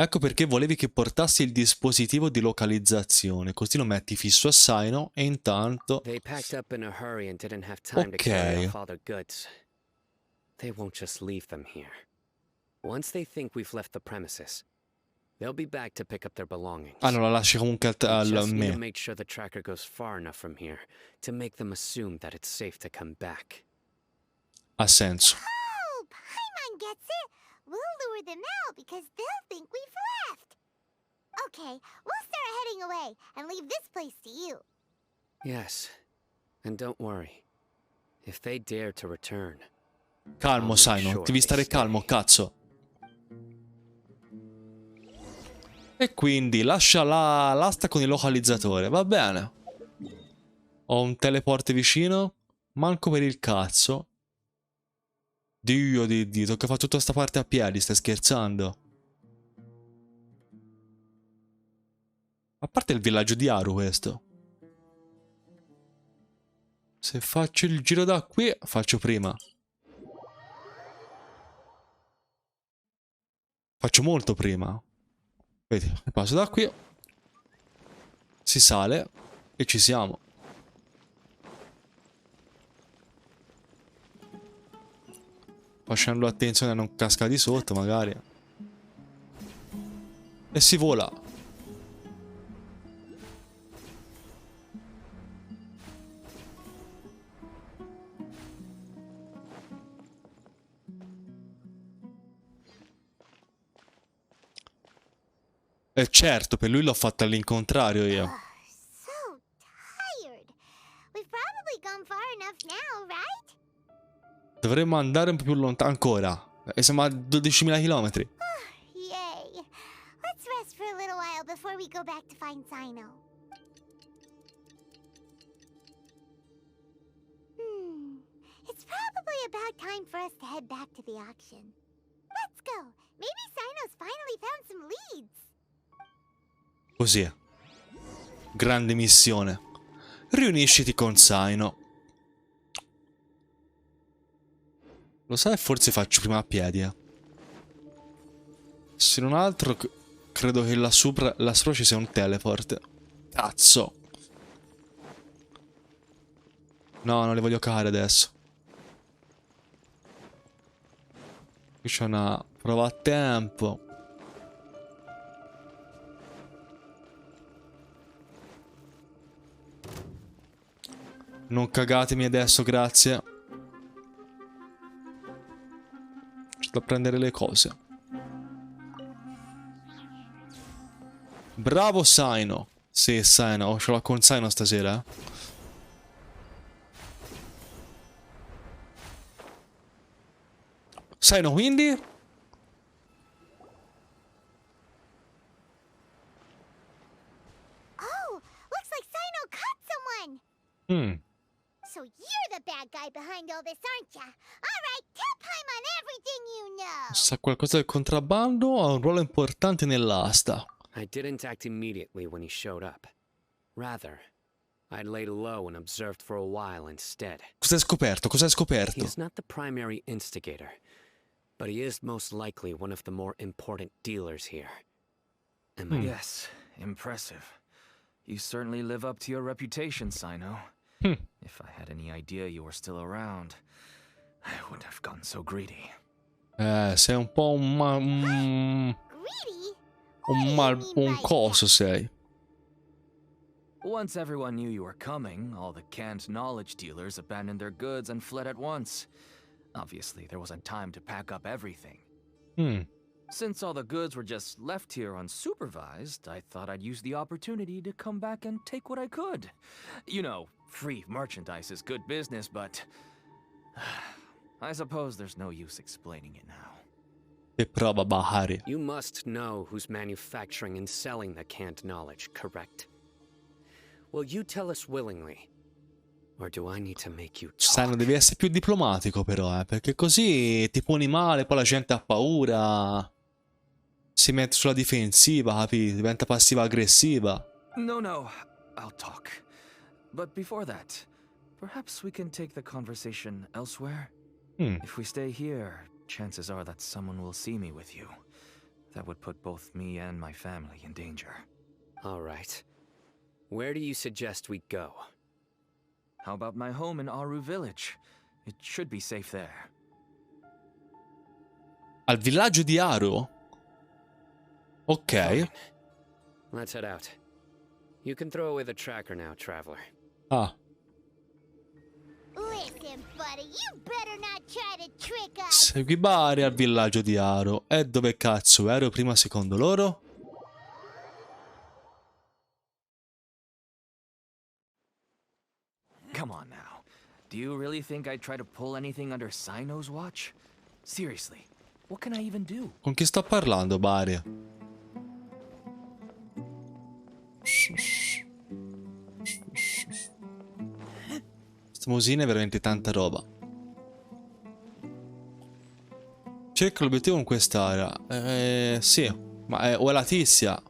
Ecco perché volevi che portassi il dispositivo di localizzazione, così lo metti fisso a Cyno e intanto... They packed up in a hurry and didn't have time to carry Ok. off all their goods. They won't just leave them here. Once they think we've left the premises, they'll be back to pick up their belongings. Ah, non la lasci comunque We a just need to me. make sure the tracker goes far enough from here to make them assume that it's safe to come back. Ha senso. Oh, Paimon gets it. We'll lure them out because they'll think we've left. Okay, we'll start heading away and leave this place to you. Yes, and don't worry. If they dare to return, Calmo, I'll make Cyno, sure devi they stare stay. calmo, cazzo. E quindi lascia l'asta con il localizzatore, va bene. Ho un teleporto vicino, manco per il cazzo. Dio di Dio, tocca fare tutta sta parte a piedi, stai scherzando? A parte il villaggio di Aru questo. Se faccio il giro da qui, faccio prima. Faccio molto prima. Vedi, passo da qui. Si sale e ci siamo. Facendo attenzione a non cascare di sotto, magari. E si vola. E certo, per lui l'ho fatta all'incontrario io. So tired. We've probably gone far enough now, right? Dovremmo andare un po' più lontano ancora. E siamo a 12.000 km. Yay. Let's rest for a little while before we go back to find Cyno. It's probably for us to head back to the auction. Let's go. Maybe Cyno's finally found some leads. Così. Grande missione. Riunisciti con Cyno. Lo sai, forse faccio prima a piedi, Se non altro, credo che là sopra ci sia un teleport. Cazzo. No, non le voglio cagare adesso. Qui c'è una prova a tempo. Non cagatemi adesso, grazie. Sto a prendere le cose. Bravo Cyno. Sì, Cyno. Ce l'ho con Cyno stasera. Cyno, quindi? Oh, looks like Cyno caught someone. So you're the bad guy behind all this, aren't ya? All right, tell Paimon everything you know. Sa qualcosa del contrabbando? Ha un ruolo importante nell'asta. I didn't act immediately when he showed up. Rather, I laid low and observed for a while instead. Cos'hai scoperto? Cos'hai scoperto? He's not the primary instigator, but he is most likely one of the more important dealers here. Am I? Yes, impressive. You certainly live up to your reputation, Cyno. If I had any idea you were still around, I wouldn't have gotten so greedy. Sei un po' Greedy? un coso sei. Once everyone knew you were coming, all the canned knowledge dealers abandoned their goods and fled at once. Obviously, there wasn't time to pack up everything. Since all the goods were just left here unsupervised, I thought I'd use the opportunity to come back and take what I could. You know, free merchandise is good business, but I suppose there's no use explaining it now. E prova, Bahari. You must know who's manufacturing and selling the canned knowledge, correct? Will you tell us willingly? Or do I need to make you talk? Cyno, devi essere più diplomatico però, perché così ti poni male, poi la gente ha paura. Si mette sulla difensiva, capi? Diventa passiva-aggressiva. No, I'll talk. But before that, perhaps we can take the conversation elsewhere? If we stay here, chances are that someone will see me with you. That would put both me and my family in danger. All right. Where do you suggest we go? How about my home in Aru village? It should be safe there. Al villaggio di Aru? Ok. Fine. Let's head out. You can throw away the tracker now, traveler. Ah. Listen, buddy, you better not try to trick us. Segui Bari al villaggio di Aru. E dove cazzo ero prima secondo loro? Come on now. Do you really think I'd try to pull anything under Cyno's watch? Seriously, what can I even do? Con chi sto parlando, Bari? Questa musina è veramente tanta roba. Cerca l'obiettivo in quest'area. Sì. Ma o è la tizia?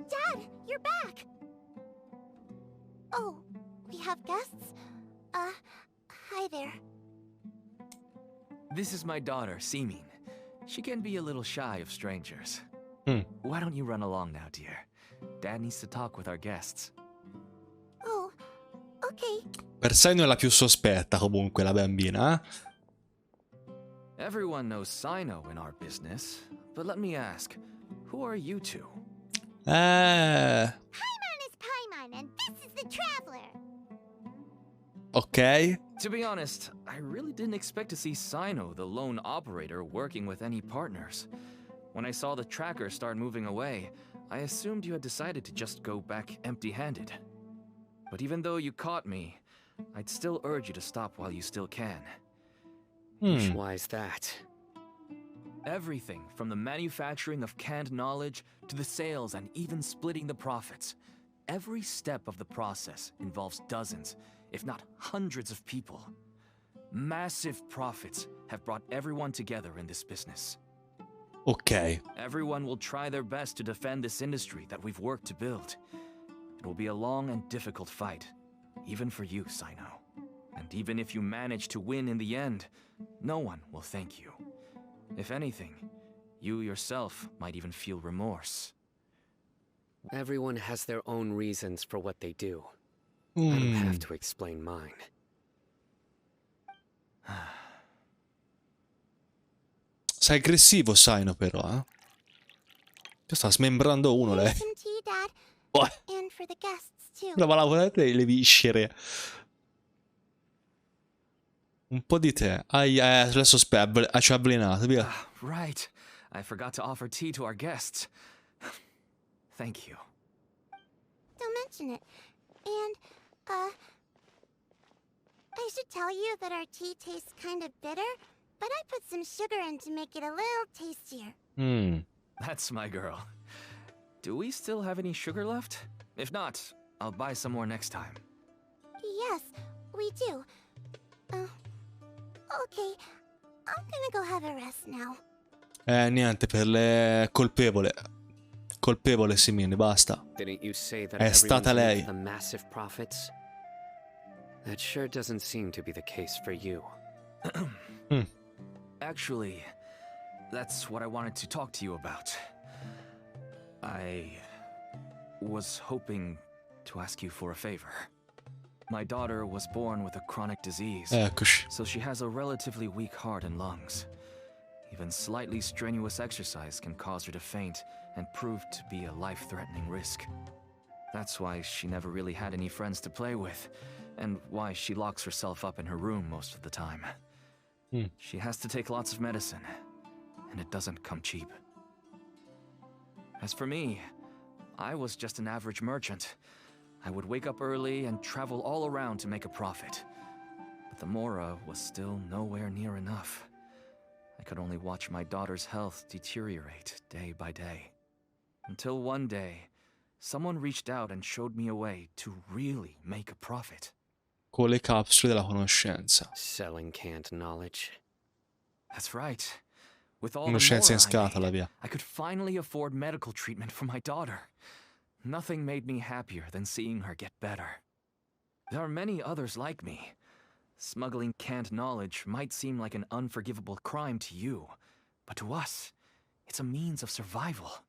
Dad, you're back. Oh, we have guests? Hi there. This is my daughter, Simin. She can be a little shy of strangers. Why don't you run along now, dear? Dad needs to talk with our guests. Oh, okay. Per Cyno è la più sospetta comunque la bambina, Everyone knows Cyno in our business, but let me ask, who are you two? Paimon is Paimon, and this is the Traveler. Ok. To be honest, I really didn't expect to see Cyno, the lone operator, working with any partners. When I saw the tracker start moving away, I assumed you had decided to just go back empty-handed. But even though you caught me, I'd still urge you to stop while you still can. Why is that? Everything from the manufacturing of canned knowledge to the sales and even splitting the profits. Every step of the process involves dozens, if not hundreds of people. Massive profits have brought everyone together in this business. Ok. Everyone will try their best to defend this industry that we've worked to build. It will be a long and difficult fight, even for you, Cyno. And even if you manage to win in the end, no one will thank you. If anything, you yourself might even feel remorse. Everyone has their own reasons for what they do. I don't have to explain mine. Sei aggressivo, Cyno, però, eh? Sta smembrando uno, lei. Some tea, Dad. Oh, And for the guests, too. brava, lavorate le viscere. Un po' di te. Adesso ci ha avvelenato, via. Right. I forgot to offer tea to our guests. Thank you. Don't mention it. And, I should tell you that our tea tastes kind of bitter, but I put some sugar in to make it a little tastier. That's my girl. Do we still have any sugar left? If not, I'll buy some more next time. Yes, we do. Okay. I'm gonna go have a rest now. Niente, per le colpevole. Colpevole, Simone, basta. Didn't you say that È stata lei. the massive profits? That sure doesn't seem to be the case for you. Actually, that's what I wanted to talk to you about. I was hoping to ask you for a favor. My daughter was born with a chronic disease, Eccoci. so she has a relatively weak heart and lungs. Even slightly strenuous exercise can cause her to faint and prove to be a life-threatening risk. That's why she never really had any friends to play with, and why she locks herself up in her room most of the time. She has to take lots of medicine, and it doesn't come cheap. As for me, I was just an average merchant. I would wake up early and travel all around to make a profit. But the Mora was still nowhere near enough. I could only watch my daughter's health deteriorate day by day. Until one day, someone reached out and showed me a way to really make a profit. Con le capsule della conoscenza. Selling canned knowledge. That's right. With all the Conoscenza in Mora scatola, I made, via. I could finally afford medical treatment for my daughter. Nothing made me happier than seeing her get better. There are many others like me. Smuggling canned knowledge might seem like an unforgivable crime to you, but to us, it's a means of survival.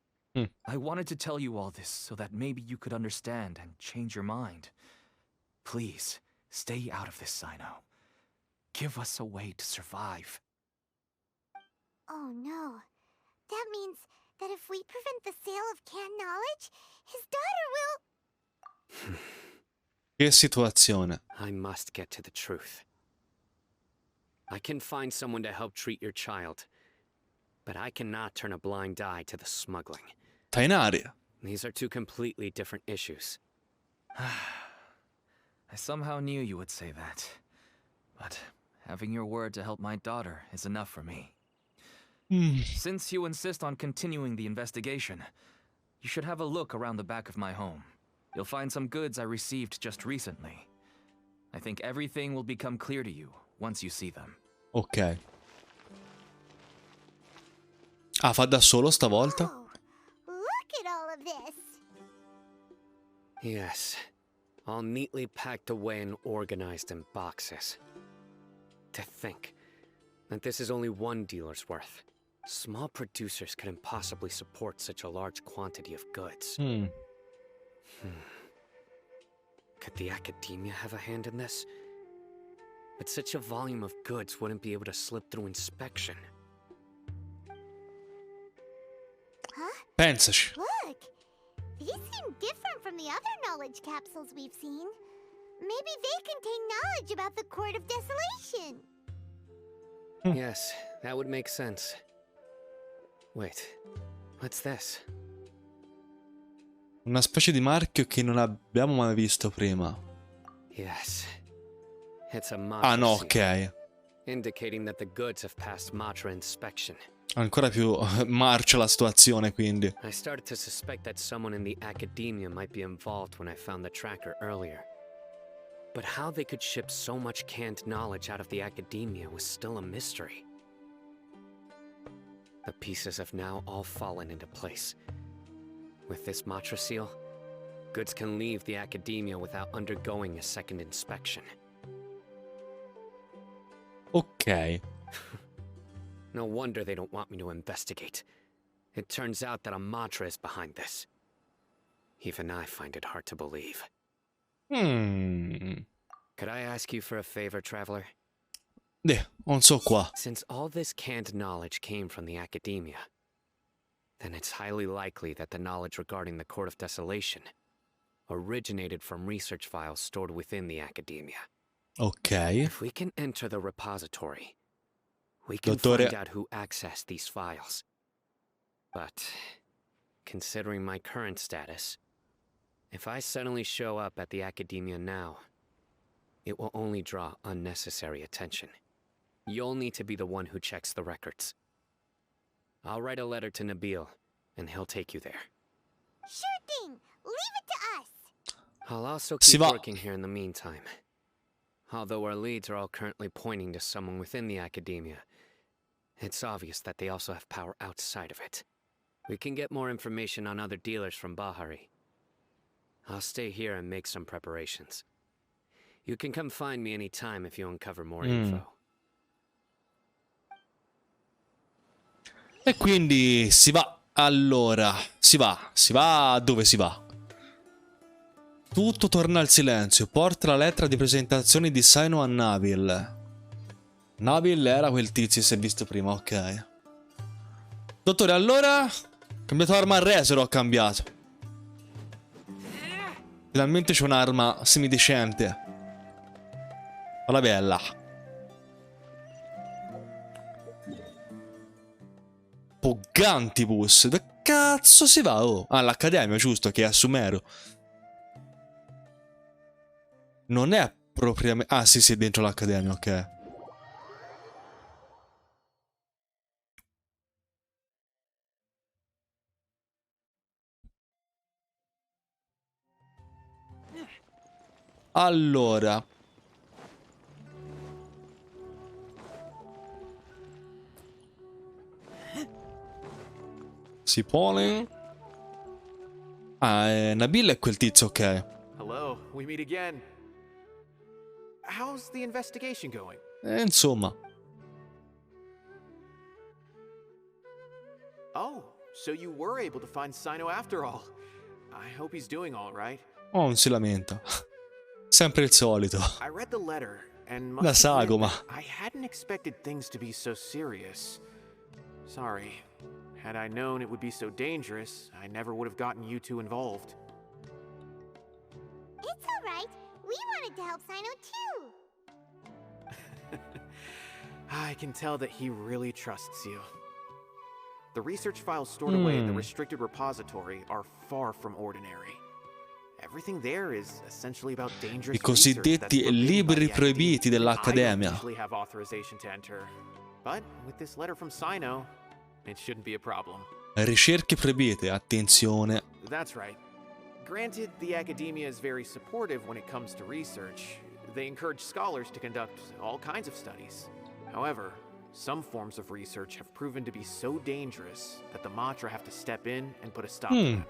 I wanted to tell you all this so that maybe you could understand and change your mind. Please, stay out of this, Cyno. Give us a way to survive. Oh no. That means that if we prevent the sale of canned knowledge, his daughter will... Che situazione. I must get to the truth. I can find someone to help treat your child, but I cannot turn a blind eye to the smuggling. Sta in aria. These are two completely different issues. I somehow knew you would say that. But having your word to help my daughter is enough for me. Since you insist on continuing the investigation, you should have a look around the back of my home. You'll find some goods I received just recently. I think everything will become clear to you once you see them. Ok. Ah, fa da solo stavolta? Oh, look at all of this. Yes, all neatly packed away and organized in boxes. To think that this is only one dealer's worth. Small producers couldn't possibly support such a large quantity of goods. Could the academia have a hand in this? But such a volume of goods wouldn't be able to slip through inspection. Huh? Pensaci. Look. These seem different from the other knowledge capsules we've seen. Maybe they contain knowledge about the Court of Desolation. Yes, that would make sense. Wait, what's this? Una specie di marchio che non abbiamo mai visto prima. Yes, it's a Matra Ah no, seal, ok. indicating that the goods have passed Matra inspection. Ancora più marcia la situazione, quindi. I started to suspect that someone in the academia might be involved when I found the tracker earlier. But how they could ship so much canned knowledge out of the academia was still a mystery. The pieces have now all fallen into place. With this Matra seal, goods can leave the academia without undergoing a second inspection. Ok. No wonder they don't want me to investigate. It turns out that a Matra is behind this. Even I find it hard to believe. Could I ask you for a favor, traveler? Non so qua. Since all this canned knowledge came from the academia, then it's highly likely that the knowledge regarding the Court of Desolation originated from research files stored within the academia. Ok. If we can enter the repository, we can find out who accessed these files. But, considering my current status, if I suddenly show up at the academia now, it will only draw unnecessary attention. You'll need to be the one who checks the records. I'll write a letter to Nabil, and he'll take you there. Sure thing. Leave it to us. I'll also Si keep va. working here in the meantime. Although our leads are all currently pointing to someone within the academia, it's obvious that they also have power outside of it. We can get more information on other dealers from Bahari. I'll stay here and make some preparations. You can come find me anytime if you uncover more info. E quindi si va. Allora, si va dove si va? Tutto torna al silenzio. Porta la lettera di presentazione di Cyno a Nabil. Nabil era quel tizio che si è visto prima, ok. Dottore, allora... Cambiato arma a Resero, ho cambiato. Finalmente c'è un'arma semidecente. Alla bella. Pogantibus. Dove cazzo si va? Oh, all'accademia, giusto, che è a Sumero. Non è propriamente... Ah, sì, sì, dentro l'accademia, ok. Allora. Si pone. Ah, Nabil è quel tizio, ok. Hello, we meet again. How's the investigation going? Insomma. Oh, so you were able to find Cyno after all. I hope he's doing all right. Oh, non si lamenta. Sempre il solito. I read the letter and La must admit sagoma. that I hadn't expected things to be so serious. Sorry. Had I known it would be so dangerous, I never would have gotten you two involved. It's all right. We wanted to help Cyno too. I can tell that he really trusts you. The research files stored away in the restricted repository are far from ordinary. Everything there is essentially about dangerous I cosiddetti libri proibiti dell'Accademia. I don't usually have authorization to enter, but with this letter from Cyno, it shouldn't be a problem. Ricerche proibite, attenzione. That's right. Granted, the academia is very supportive when it comes to research. They encourage scholars to conduct all kinds of studies. However, some forms of research have proven to be so dangerous that the Matra have to step in and put a stop to them.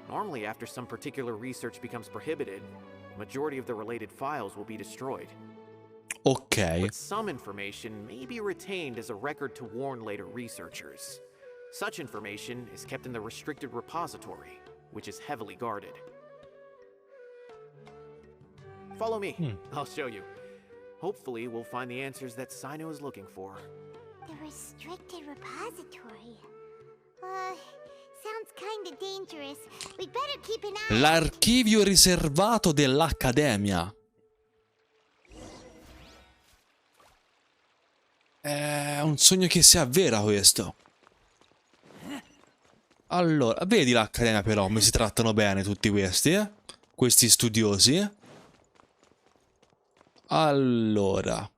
Normally, after some particular research becomes prohibited, the majority of the related files will be destroyed. Ok. But some information may be retained as a record to warn later researchers. Such information is kept in the restricted repository, which is heavily guarded. Follow me. I'll show you. Hopefully, we'll find the answers that Cyno is looking for. The restricted repository. Sounds kinda dangerous. We'd better keep an eye. L'archivio riservato dell'Accademia. È un sogno che si avvera questo. Allora, vedi l'Accademia però, mi si trattano bene tutti questi, eh? Questi studiosi. Allora.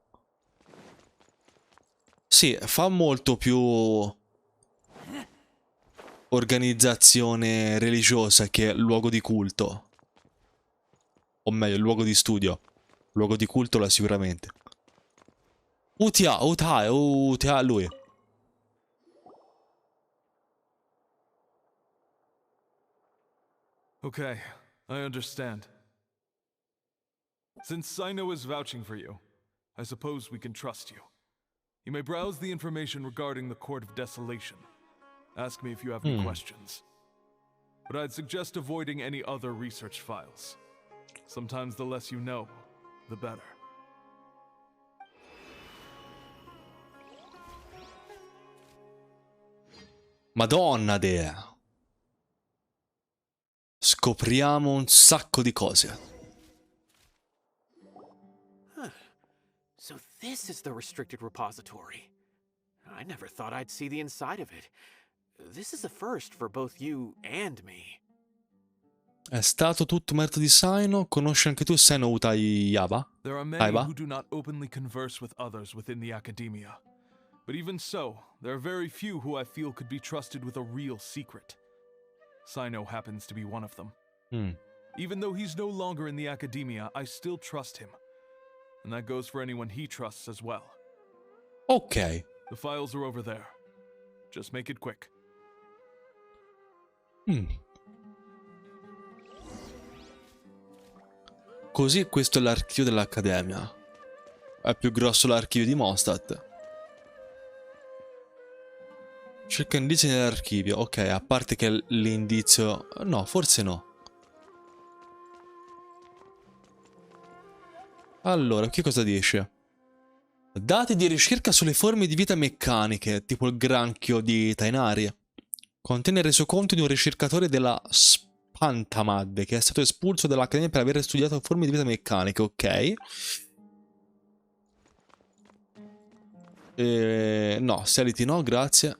Sì, fa molto più organizzazione religiosa che luogo di culto. O meglio, il luogo di studio. Luogo di culto là sicuramente. Utia, lui. Okay, I understand. Since Cyno is vouching for you, I suppose we can trust you. You may browse the information regarding the Court of Desolation. Ask me if you have any questions. But I'd suggest avoiding any other research files. Sometimes the less you know, the better. Madonna dea. Scopriamo un sacco di cose. So this is the restricted repository. I never thought I'd see the inside of it. This is a first for both you and me. È stato tutto merito di Cyno. Conosci anche tu Cyno Utayaba? There are many who do not openly converse with others within the academia. But even so, there are very few who I feel could be trusted with a real secret. Cyno happens to be one of them. Even though he's no longer in the academia, I still trust him. And that goes for anyone he trusts as well. Ok. The files are over there. Just make it quick. Così questo è l'archivio dell'Accademia. È più grosso l'archivio di Mostat. Cerca indizi nell'archivio. Ok, a parte che l'indizio... No, forse no. Allora, che cosa dice? Dati di ricerca sulle forme di vita meccaniche, tipo il granchio di Tainari. Contiene il resoconto di un ricercatore della Spantamad che è stato espulso dall'Accademia per aver studiato forme di vita meccaniche, ok. No, Seliti no, grazie.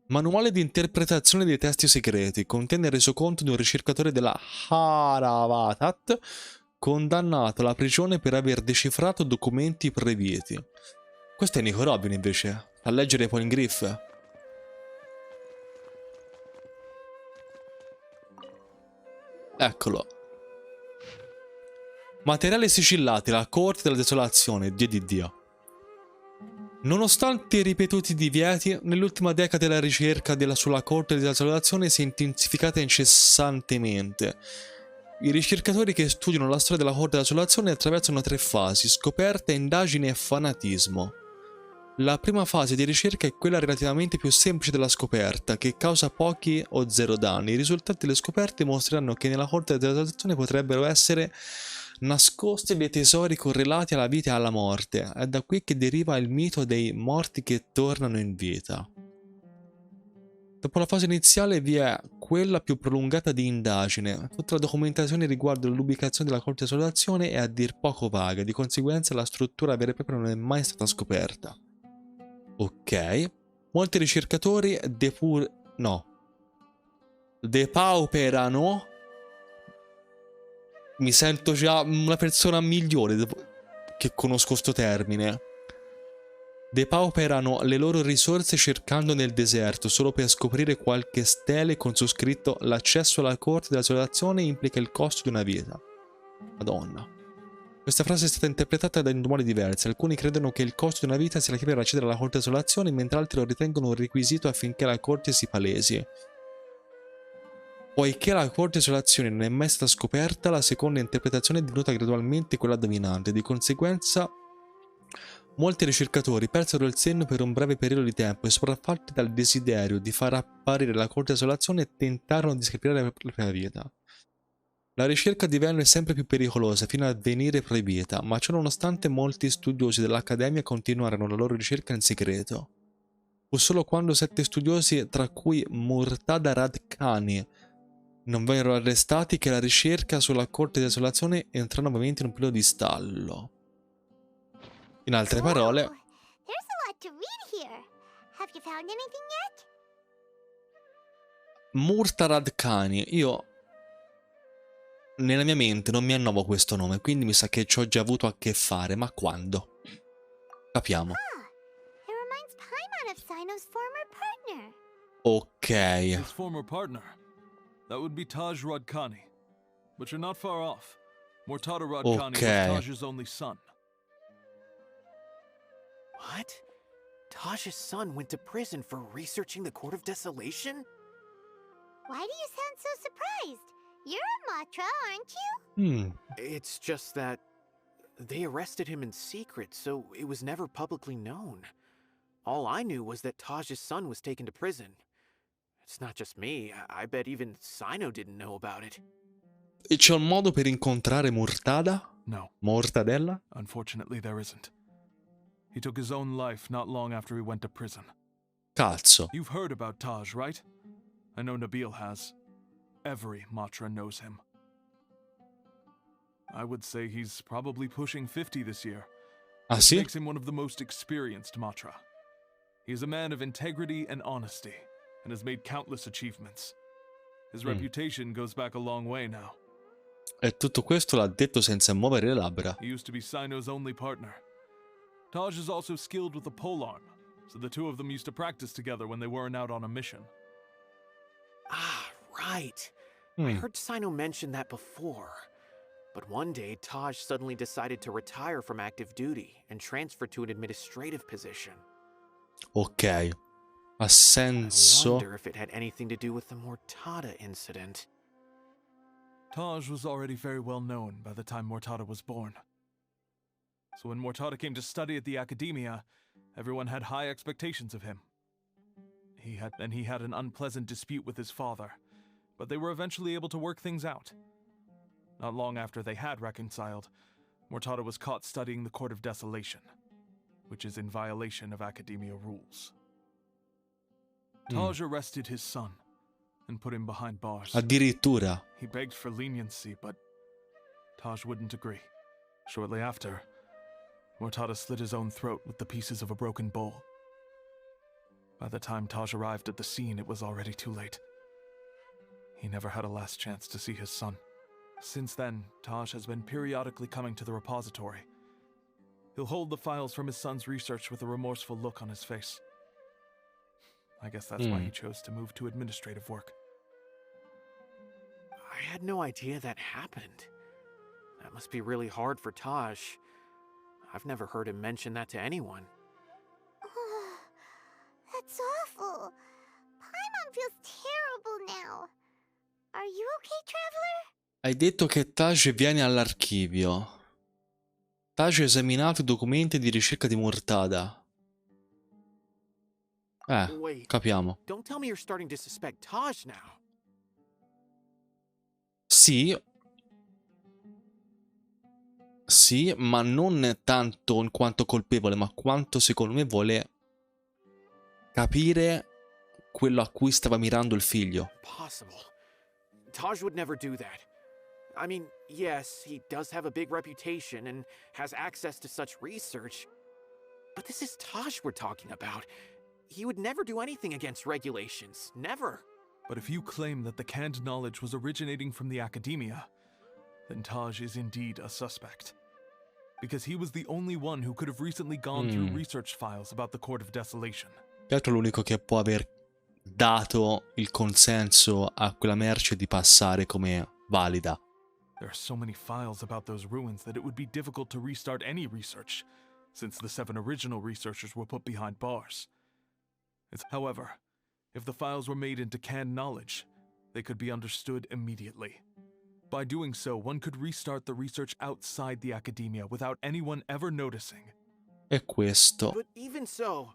Manuale di interpretazione dei testi segreti. Contiene il resoconto di un ricercatore della Haravatat condannato alla prigione per aver decifrato documenti proibiti. Questo è Nico Robin invece. A leggere i Polingriff. Eccolo. Materiali sigillati, la corte della desolazione, Dio di Dio. Nonostante i ripetuti divieti, nell'ultima decade la ricerca sulla corte della desolazione si è intensificata incessantemente. I ricercatori che studiano la storia della corte della desolazione attraversano 3 fasi: scoperta, indagine e fanatismo. La prima fase di ricerca è quella relativamente più semplice della scoperta, che causa pochi o 0 danni. I risultati delle scoperte mostreranno che nella corte della desolazione potrebbero essere nascosti dei tesori correlati alla vita e alla morte. È da qui che deriva il mito dei morti che tornano in vita. Dopo la fase iniziale vi è quella più prolungata di indagine. Tutta la documentazione riguardo l'ubicazione della corte di desolazione è a dir poco vaga, di conseguenza la struttura vera e propria non è mai stata scoperta. Ok. Molti ricercatori depauperano. Mi sento già una persona migliore che conosco sto termine. Depauperano le loro risorse cercando nel deserto solo per scoprire qualche stele con su scritto: l'accesso alla corte della desolazione implica il costo di una vita. Madonna. Questa frase è stata interpretata in modi diversi. Alcuni credono che il costo di una vita sia la chiave per accedere alla corte della desolazione, mentre altri lo ritengono un requisito affinché la corte si palesi. Poiché la corte di desolazione non è mai stata scoperta, la seconda interpretazione è divenuta gradualmente quella dominante. Di conseguenza, molti ricercatori persero il senno per un breve periodo di tempo e, sopraffatti dal desiderio di far apparire la corte di desolazione, tentarono di scrivere la propria vita. La ricerca divenne sempre più pericolosa fino a venire proibita, ma ciò nonostante molti studiosi dell'Accademia continuarono la loro ricerca in segreto. Fu solo quando 7 studiosi, tra cui Murtada Radkhani, non vennero arrestati che la ricerca sulla corte di desolazione entrò nuovamente in un periodo di stallo. In altre parole... Whoa, there's a lot to read here. Have you found anything yet? Murtada Radkhani, io... Nella mia mente non mi è nuovo questo nome, quindi mi sa che ci ho già avuto a che fare, ma quando? Capiamo. It reminds Paimon of Cyno's former partner. Ok. His former partner. That would be Taj Radkhani. but you're not far off. Mortada Radkani was Taj's only son. What? Taj's son went to prison for researching the Court of Desolation? Why do you sound so surprised? You're a Matra, aren't you? It's just that they arrested him in secret, so it was never publicly known. All I knew was that Taj's son was taken to prison. It's not just me. I bet even Cyno didn't know about it. E c'è un modo per incontrare Mortada? No. Mortadella? Unfortunately, there isn't. He took his own life not long after he went to prison. Cazzo. You've heard about Taj, right? I know Nabil has. Every Matra knows him. I would say he's probably pushing 50 this year. Ah, This sì? makes him one of the most experienced Matra. He is a man of integrity and honesty, and has made countless achievements. His reputation goes back a long way now. E tutto questo l'ha detto senza muovere le labbra. He used to be Cyno's only partner. Taj is also skilled with the polearm, so the two of them used to practice together when they weren't out on a mission. Ah, right. I heard Cyno mention that before. But one day, Taj suddenly decided to retire from active duty and transfer to an administrative position. Ok. Ha I senso. wonder if it had anything to do with the Mortada incident. Taj was already very well known by the time Mortada was born. So when Mortada came to study at the Academia, everyone had high expectations of him. He had an unpleasant dispute with his father, but they were eventually able to work things out. Not long after they had reconciled, Mortada was caught studying the Court of Desolation, which is in violation of Academia rules. Taj arrested his son and put him behind bars. Addirittura. He begged for leniency, but Taj wouldn't agree. Shortly after, Mortada slit his own throat with the pieces of a broken bowl. By the time Taj arrived at the scene, it was already too late. He never had a last chance to see his son. Since then, Taj has been periodically coming to the repository. He'll hold the files from his son's research with a remorseful look on his face. I guess that's why he chose to move to administrative work. I had no idea that happened. That must be really hard for Taj. I've never heard him mention that to anyone. That's awful. Paimon feels terrible now. Are you okay, Traveler? Hai detto che Taj viene all'archivio. Taj ha esaminato i documenti di ricerca di Mortada. Wait, Capiamo. don't tell me you're starting to suspect Taj now. Sì. Sì, ma non tanto in quanto colpevole, ma quanto secondo me vuole capire quello a cui stava mirando il figlio. Possible. Taj would never do that. I mean, yes, he does have a big reputation and has access to such research. But this is Taj we're talking about. He would never do anything against regulations. Never. But if you claim that the canned knowledge was originating from the Academia, then Taj is indeed a suspect. Because he was the only one who could have recently gone through research files about the Court of Desolation. Pietro è l'unico che può aver dato il consenso a quella merce di passare come valida. There are so many files about those ruins that it would be difficult to restart any research, since the 7 original researchers were put behind bars. However, if the files were made into canned knowledge, they could be understood immediately. By doing so, one could restart the research outside the Academia without anyone ever noticing. E questo. But even so...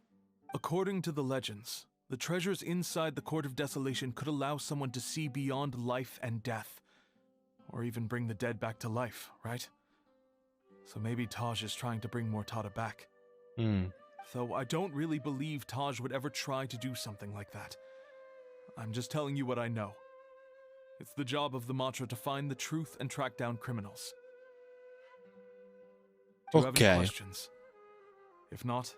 According to the legends, the treasures inside the Court of Desolation could allow someone to see beyond life and death, or even bring the dead back to life, right? So maybe Taj is trying to bring Mortada back. Though I don't really believe Taj would ever try to do something like that. I'm just telling you what I know. It's the job of the Matra to find the truth and track down criminals. Do you have any questions? If not,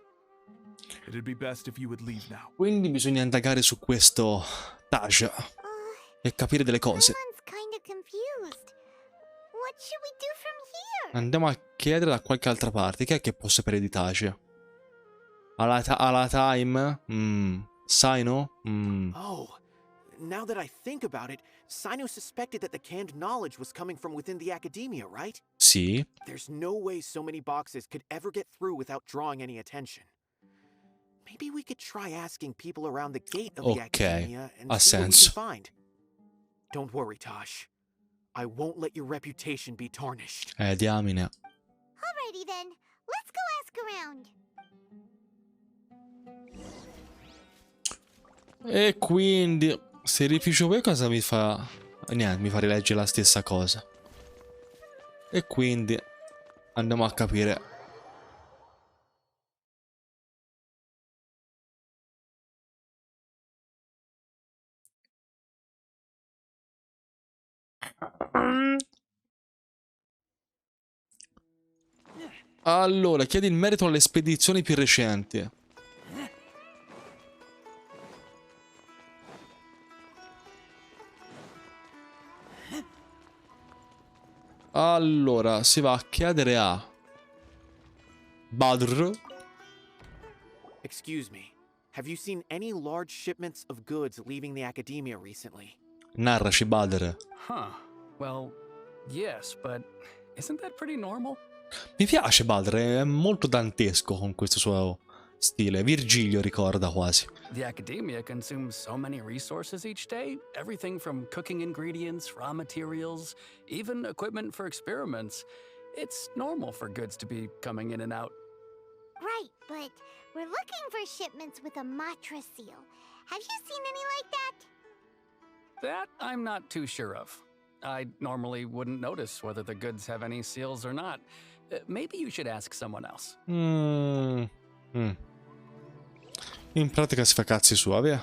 it'd be best if you would leave now. Quindi bisogna indagare su questo Taj e capire delle cose. Paimon's kinda confused. What should we do from here? Andiamo a chiedere da qualche altra parte. Chi è che può sapere di Taj? Alla time? Cyno? Oh, now that I think about it, Cyno suspected that the canned knowledge was coming from within the academia, right? Sì. There's no way so many boxes could ever get through without drawing any attention. Maybe we could try asking people around the gate of the academia and ha see what we senso. can find. Don't worry, Taj. I won't let your reputation be tarnished. Diamine. Alrighty then, let's go ask around. E quindi, se rifiuto poi cosa mi fa? Niente, mi fa rileggere la stessa cosa. E quindi andiamo a capire. Allora, chiedi il merito alle spedizioni più recenti. Allora, si va a chiedere a Badr. Excuse me. Have you seen any large shipments of goods leaving the academia recently? Narraci, Badr. Huh. Well, yes, but isn't that pretty normal? Mi piace Badr, è molto dantesco con questo suo stile. Virgilio ricorda quasi. The academia consumes so many resources each day. Everything from cooking ingredients, raw materials, even equipment for experiments. It's normal for goods to be coming in and out. Right, but we're looking for shipments with a Matra seal. Have you seen any like that? That I'm not too sure of. I normally wouldn't notice whether the goods have any seals or not. Maybe you should ask someone else. In pratica si fa cazzi suoi, eh.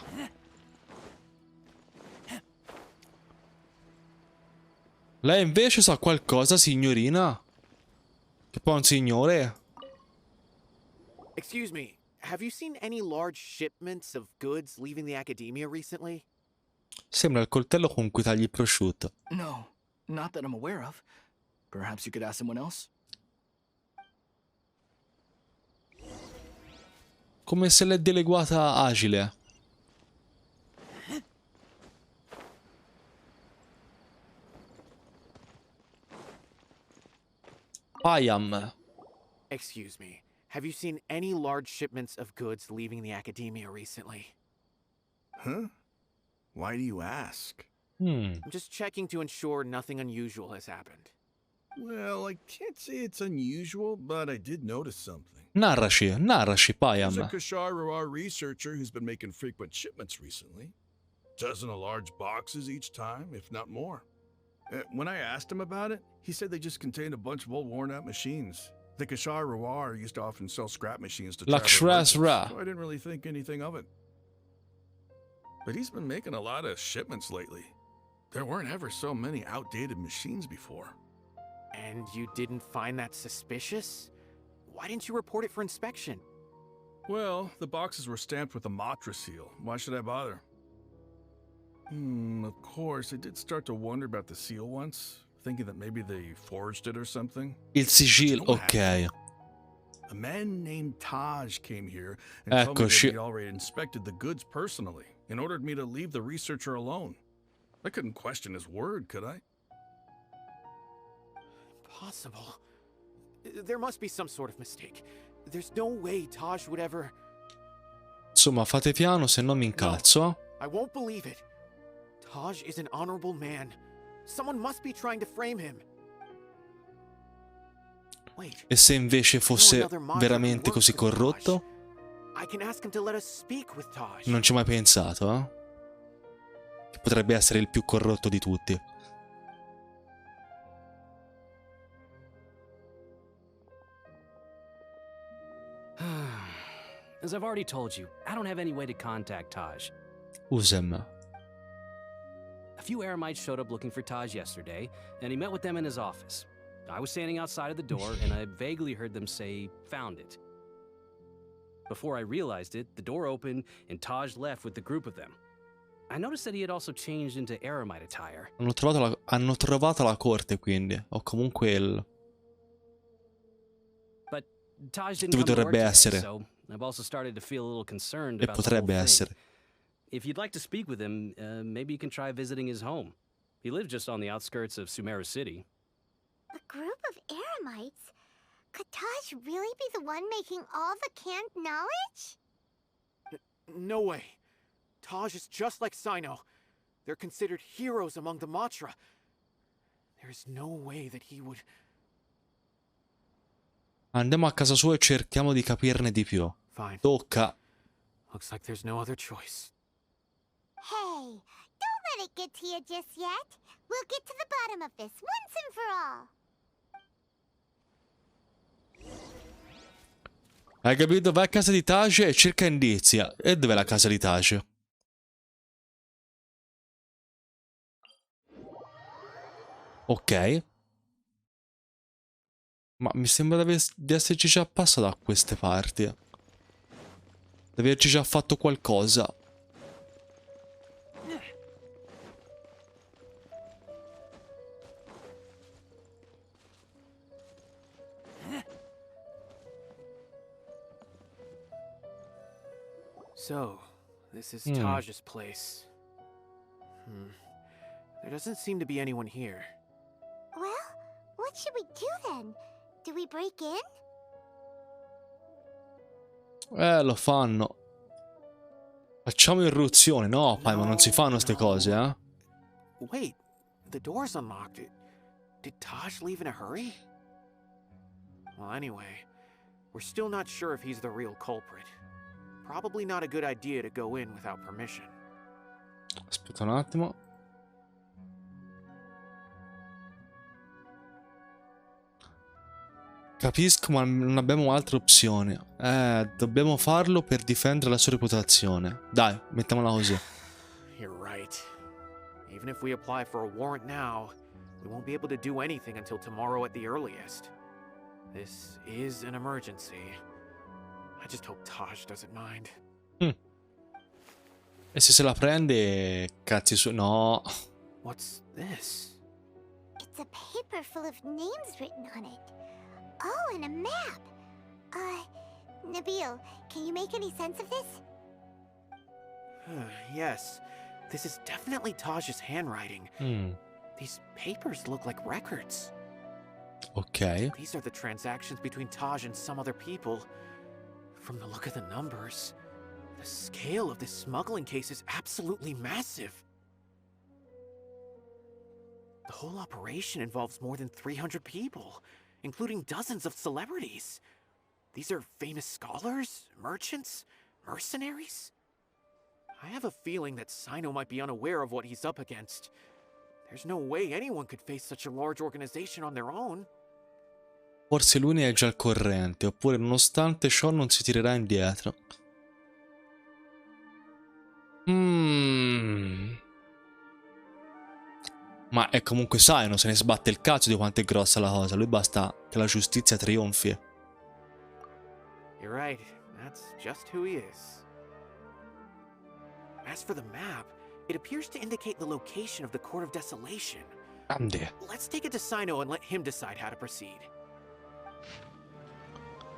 Lei invece sa qualcosa, signorina? Che poi è un signore? Excuse me. Have you seen any large shipments of goods leaving the academia recently? Sembra il coltello con cui tagli il prosciutto. No, not that I'm aware of. Perhaps you could ask someone else? Come se l'è deleguata agile. Payam. Excuse me. Have you seen any large shipments of goods leaving the academia recently? Huh? Why do you ask? I'm just checking to ensure nothing unusual has happened. Well, I can't say it's unusual, but I did notice something. Narraci, There's a Payam. Kashar researcher who's been making frequent shipments recently. Dozen of large boxes each time, if not more. When I asked him about it, he said they just contained a bunch of old worn-out machines. The Kashar used to often sell scrap machines to traveling merchants, Lakshra. so I didn't really think anything of it. But he's been making a lot of shipments lately. There weren't ever so many outdated machines before. And you didn't find that suspicious? Why didn't you report it for inspection? Well, the boxes were stamped with a Matra seal. Why should I bother? Of course, I did start to wonder about the seal once, thinking that maybe they forged it or something. Il sigillo, ok. A man named Taj came here and told me that Eccoci. he'd already inspected the goods personally and ordered me to leave the researcher alone. I couldn't question his word, could I? Impossible. There must be some sort of mistake. There's no way Taj would ever... Insomma, fate piano, se no mi incazzo. I won't believe it. Taj is an honorable man. Someone must be trying to frame him. Wait. E se invece fosse veramente così corrotto? I can ask him to let us speak with Taj. Non ci ho mai pensato, eh? Che potrebbe essere il più corrotto di tutti. As I've already told you, I don't have any way to contact Taj. Usem. A few Eremites showed up looking for Taj yesterday, and he met with them in his office. I was standing outside of the door, and I vaguely heard them say, "Found it." Before I realized it, the door opened, and Taj left with the group of them. I noticed that he had also changed into Eremite attire. Hanno trovato la corte, quindi. O comunque il... But Taj didn't Dove come to work dovrebbe today, essere. so I've also started to feel a little concerned E about the whole potrebbe thing. essere. if you'd like to speak with him, maybe you can try visiting his home. He lives just on the outskirts of Sumeru City. A group of eremites? Could Taj really be the one making all the canned knowledge? No way. Taj is just like Cyno. They're considered heroes among the Matra. There's no way that he would... Andiamo a casa sua e cerchiamo di capirne di più. Fine. Tocca. Looks like there's no other choice. Hey, don't let it get to you just yet. We'll get to the bottom of this once and for all. Hai capito? Vai a casa di Taj e cerca indizi. E dov'è la casa di Taj? Ok. Ma mi sembra di esserci già passato da queste parti. Di averci già fatto qualcosa. So, this is Taj's place. There doesn't seem to be anyone here. Well, what should we do then? Do we break in? Lo fanno. Facciamo irruzione. No, ma non si fanno ste cose, eh? Wait, the door's unlocked. Did Taj leave in a hurry? Well, anyway, we're still not sure if he's the real culprit. Probably not a good idea to go in without permission. Aspetta un attimo. Capisco, ma non abbiamo altre opzioni. Dobbiamo farlo per difendere la sua reputazione. Dai, mettiamola così. You're right. Even if we apply for a warrant now, we won't be able to do anything until tomorrow at the earliest. This is an emergency. I just hope Taj doesn't mind. E se la prende, cazzi su... No. What's this? It's a paper full of names written on it. Oh, and a map. Nabil, can you make any sense of this? Yes, this is definitely Taj's handwriting. These papers look like records. Ok. These are the transactions between Taj and some other people. From the look of the numbers, the scale of this smuggling case is absolutely massive. The whole operation involves more than 300 people, including dozens of celebrities. These are famous scholars, merchants, mercenaries. I have a feeling that Cyno might be unaware of what he's up against. There's no way anyone could face such a large organization on their own. Forse lui ne è già al corrente, oppure nonostante ciò non si tirerà indietro. Ma è comunque Cyno, se ne sbatte il cazzo di quanto è grossa la cosa. Lui basta che la giustizia trionfi. You're right, that's just who he is. As for the map, it appears to indicate the location of the Court of Desolation. Grande. Let's take it to Cyno and let him decide how to proceed.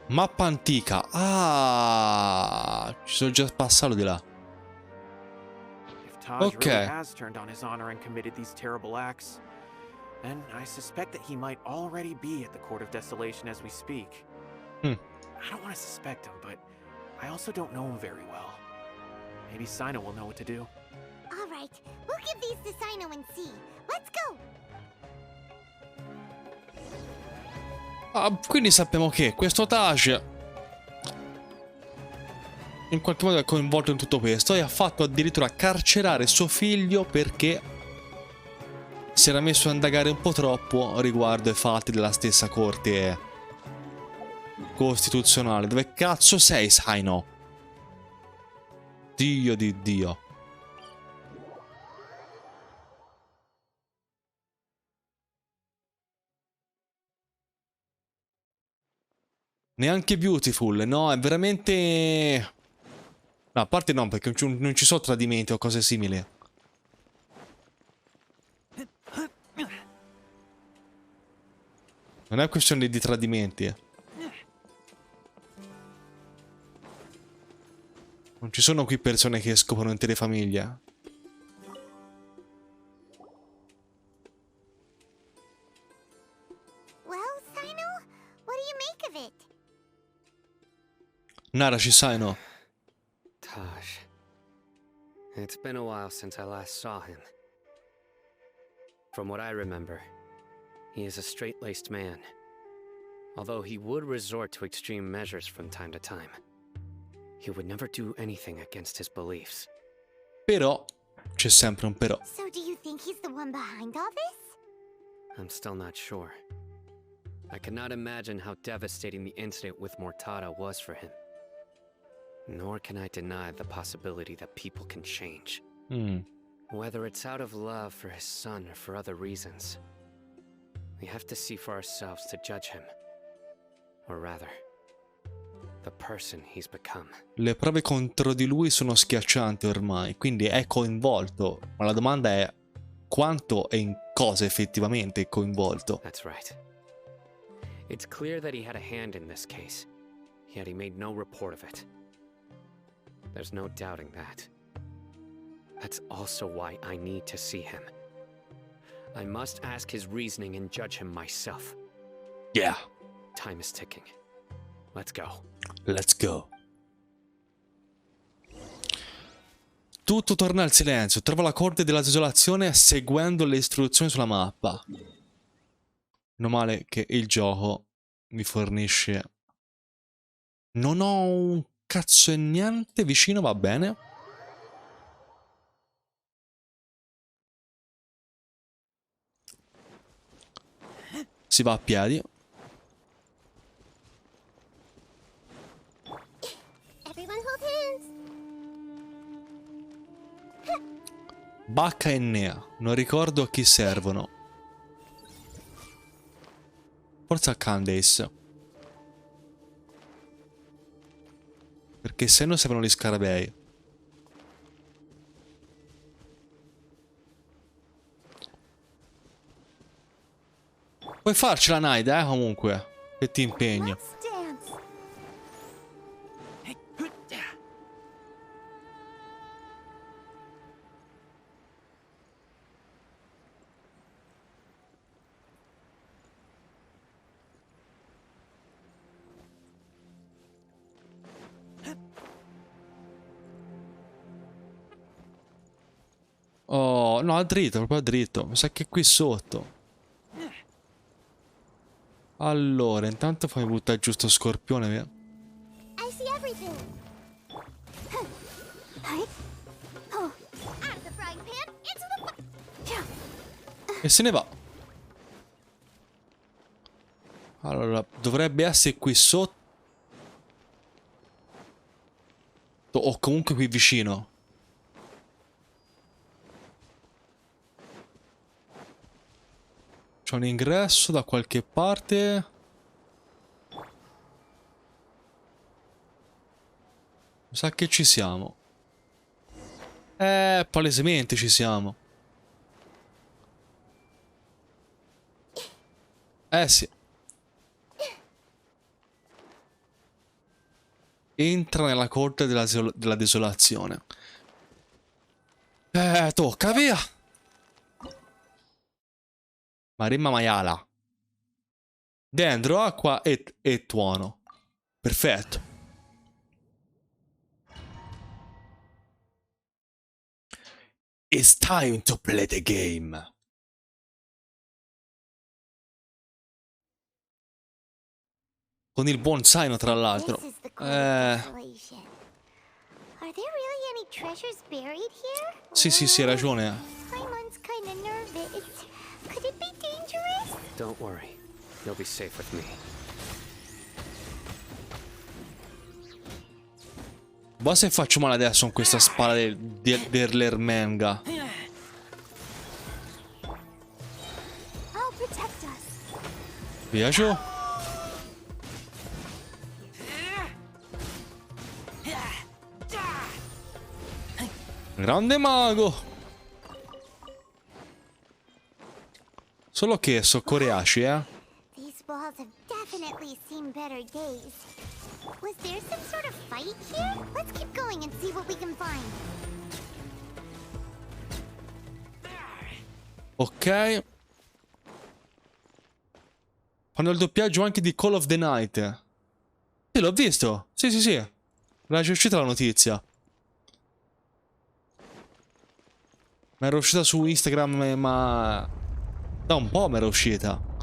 Mappa antica. Ah, ci sono già passato di là. If Taj really has turned on his honor and committed these terrible acts, then I suspect that he might already be at the Court of Desolation as we speak. I don't want to suspect him, but I also don't know him very well. Maybe Cyno will know what to do. All right, we'll give these to Cyno and see. Let's go! Ah, quindi sappiamo che questo Taj in qualche modo è coinvolto in tutto questo e ha fatto addirittura carcerare suo figlio perché si era messo a indagare un po' troppo riguardo ai fatti della stessa corte costituzionale. Dove cazzo sei, Cyno? Dio di Dio. Neanche Beautiful, no, è veramente... No, a parte no, perché non ci sono tradimenti o cose simili. Non è questione di tradimenti. Non ci sono qui persone che scoprono intere famiglie. Well, Cyno, what do you make of it? Naraci, Cyno. Taj. It's been a while since I last saw him. From what I remember, he is a straight-laced man. Although he would resort to extreme measures from time to time, he would never do anything against his beliefs. Però, c'è sempre un però. So do you think he's the one behind all this? I'm still not sure. I cannot imagine how devastating the incident with Mortada was for him. Nor can I deny the possibility that people can change. Whether it's out of love for his son or for other reasons, we have to see for ourselves to judge him. Or rather, the person he's become. Le prove contro di lui sono schiaccianti ormai, quindi è coinvolto. Ma la domanda è quanto e in cosa effettivamente è coinvolto. That's right. It's clear that he had a hand in this case, yet he made no report of it. There's no doubting that. That's also why I need to see him. I must ask his reasoning and judge him myself. Yeah. Time is ticking. Let's go. Let's go. Tutto torna al silenzio. Trova la corte della desolazione seguendo le istruzioni sulla mappa. Meno male che il gioco mi fornisce. Non ho un cazzo e niente vicino, va bene. Si va a piedi. Everyone hold hands. Bacca e Nea. Non ricordo a chi servono. Forse a Candace. Perché se no servono gli scarabei. Puoi farcela, Naida, comunque. Che ti impegno. Let's dance. Oh, no, a dritto, proprio a dritto. Mi sa che è qui sotto. Allora, intanto fammi buttare giù sto scorpione, via. I see everything. Oh, out of the frying pan into the E se ne va. Allora, dovrebbe essere qui sotto. O comunque qui vicino. C'è un ingresso da qualche parte. Mi sa che ci siamo. Palesemente ci siamo. Sì. Entra nella corte della desolazione. Tocca, via. Marimma maiala. Dentro acqua e tuono. Perfetto. It's time to play the game. Con il buon Cyno, tra l'altro. This is the court of desolation. Are there really any treasures buried here? Sì, hai ragione. Paimon's kinda nervous. Could it be dangerous? Don't worry. You'll be safe with me. Ma se faccio male adesso con questa spada dell'Ermenga. I'll protect us. Via giù. Grande mago. Solo che soccorre Ashi, These walls have definitely seen better days. Was there some sort of fight here? Let's keep going and see what we can find. Ok. Fanno il doppiaggio anche di Call of the Night. Sì, l'ho visto. Sì, sì, sì. Era già uscita la notizia. Ma era uscita su Instagram, ma... da un po' mi era uscita.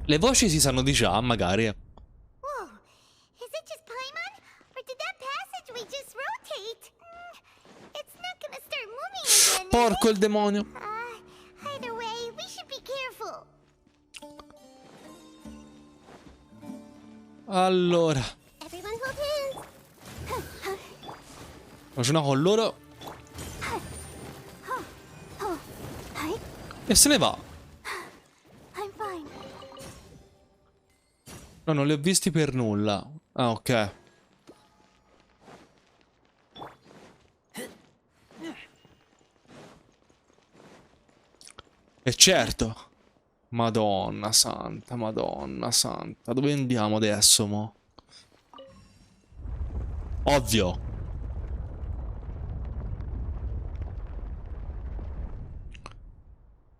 Le voci si sanno di già, magari. Whoa, is it just Paimon? Or did that passageway just rotate? It's not gonna start moving again. Porco il demonio. Either way, we should be careful. Allora. Everyone hold hands. Ragiona con loro. E se ne va. I'm fine. No, non li ho visti per nulla. Ah, ok. E certo. Madonna santa, Madonna santa. Dove andiamo adesso, mo? Ovvio.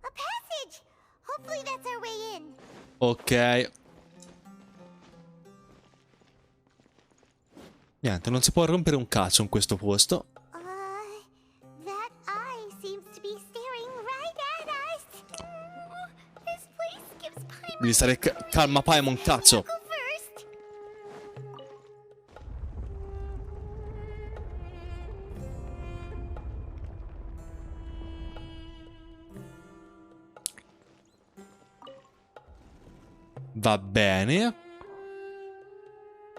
A passage. Hopefully that's our way in. Ok. Niente, non si può rompere un cazzo in questo posto. That eye seems to be staring right at us. This place gives Paimon. Devi stare calma, Paimon, cazzo. Go first. Va bene.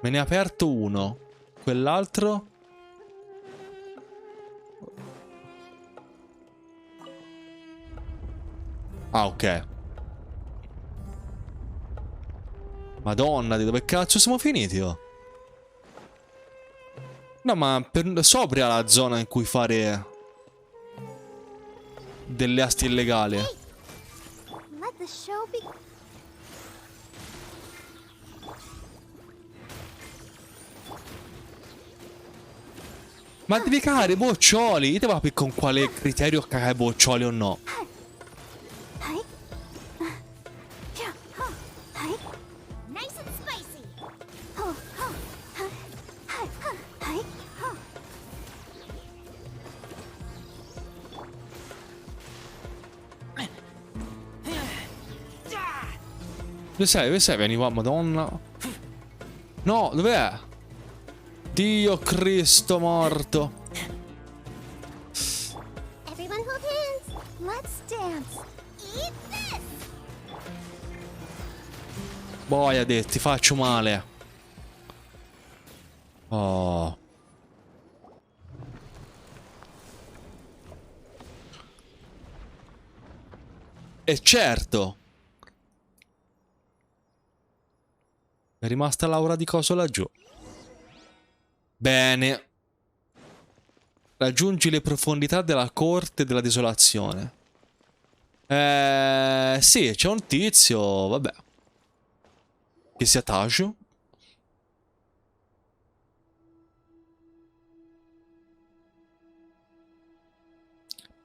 Me ne ha aperto uno. Quell'altro? Ah, ok. Madonna, di dove cazzo siamo finiti, oh? No, ma sopra la zona in cui fare delle asti illegali. Let the show be. Ma devi cagare i boccioli. Io devo capire con quale criterio cagare i boccioli o no. Nice and spicy. Dove sei? Dove sei? Vieni qua, madonna. No, dov'è? Dio Cristo morto. Everyone hold hands. Let's dance. Eat this. Boia, ti faccio male. Oh. E certo. È rimasta Laura di coso laggiù. Bene. Raggiungi le profondità della corte della desolazione. Sì, c'è un tizio, vabbè. Che si Atto.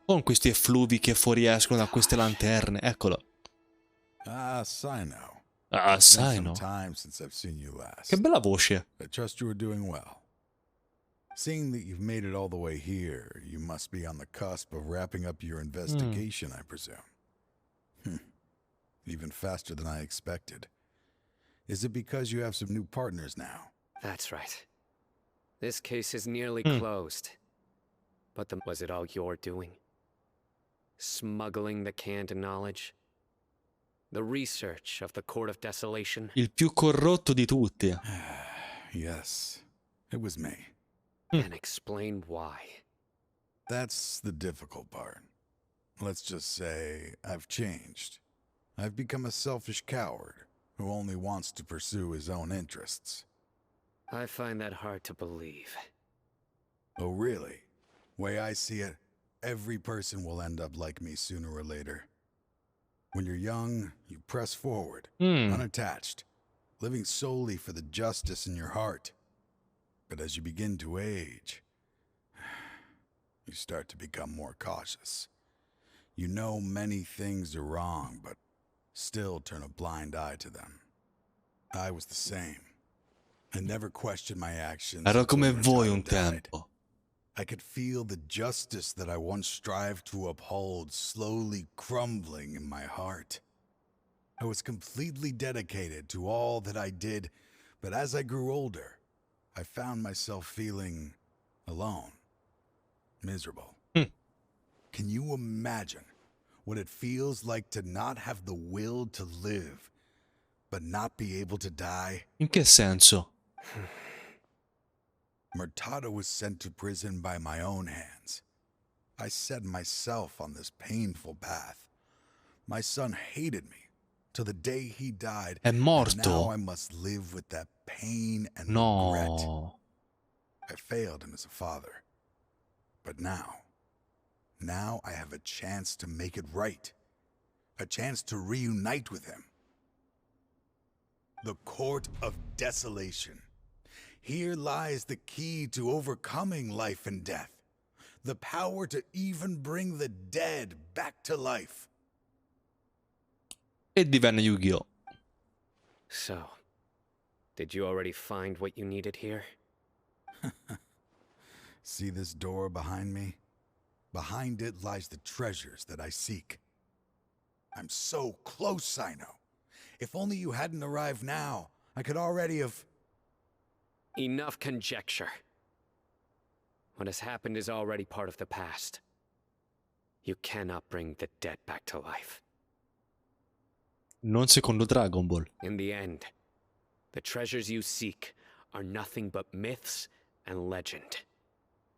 Con questi effluvi che fuoriescono da queste lanterne, eccolo. Ah, Cyno. Ah, It's been Cyno. some time since I've seen you last. Che bella voce. I trust you are doing well. Seeing that you've made it all the way here, you must be on the cusp of wrapping up your investigation, I presume. Even faster than I expected. Is it because you have some new partners now? That's right. This case is nearly closed. But was it all your doing? Smuggling the canned knowledge? The research of the Court of Desolation? Il più corrotto di tutti. Yes, it was me. And explain why. That's the difficult part. Let's just say I've changed. I've become a selfish coward who only wants to pursue his own interests. I find that hard to believe. Oh, really? Way I see it, every person will end up like me sooner or later. When you're young, you press forward, Mm. unattached, living solely for the justice in your heart. But as you begin to age, you start to become more cautious. You know many things are wrong, but still turn a blind eye to them. I was the same. I never questioned my actions. Ero until come voi Murtaugh un died. tempo. I could feel the justice that I once strived to uphold slowly crumbling in my heart. I was completely dedicated to all that I did, but as I grew older, I found myself feeling alone, miserable. Can you imagine what it feels like to not have the will to live, but not be able to die? In che senso? Murtaugh was sent to prison by my own hands. I set myself on this painful path. My son hated me till the day he died. È morto? And now I must live with that pain and regret. No. I failed him as a father. But now I have a chance to make it right. A chance to reunite with him. The Court of Desolation. Here lies the key to overcoming life and death. The power to even bring the dead back to life. E divenne Yu-Gi-Oh! So, did you already find what you needed here? See this door behind me? Behind it lies the treasures that I seek. I'm so close, Cyno. If only you hadn't arrived now, I could already have... Enough conjecture. What has happened is already part of the past. You cannot bring the dead back to life. Non secondo Dragon Ball. In the end, the treasures you seek are nothing but myths and legend.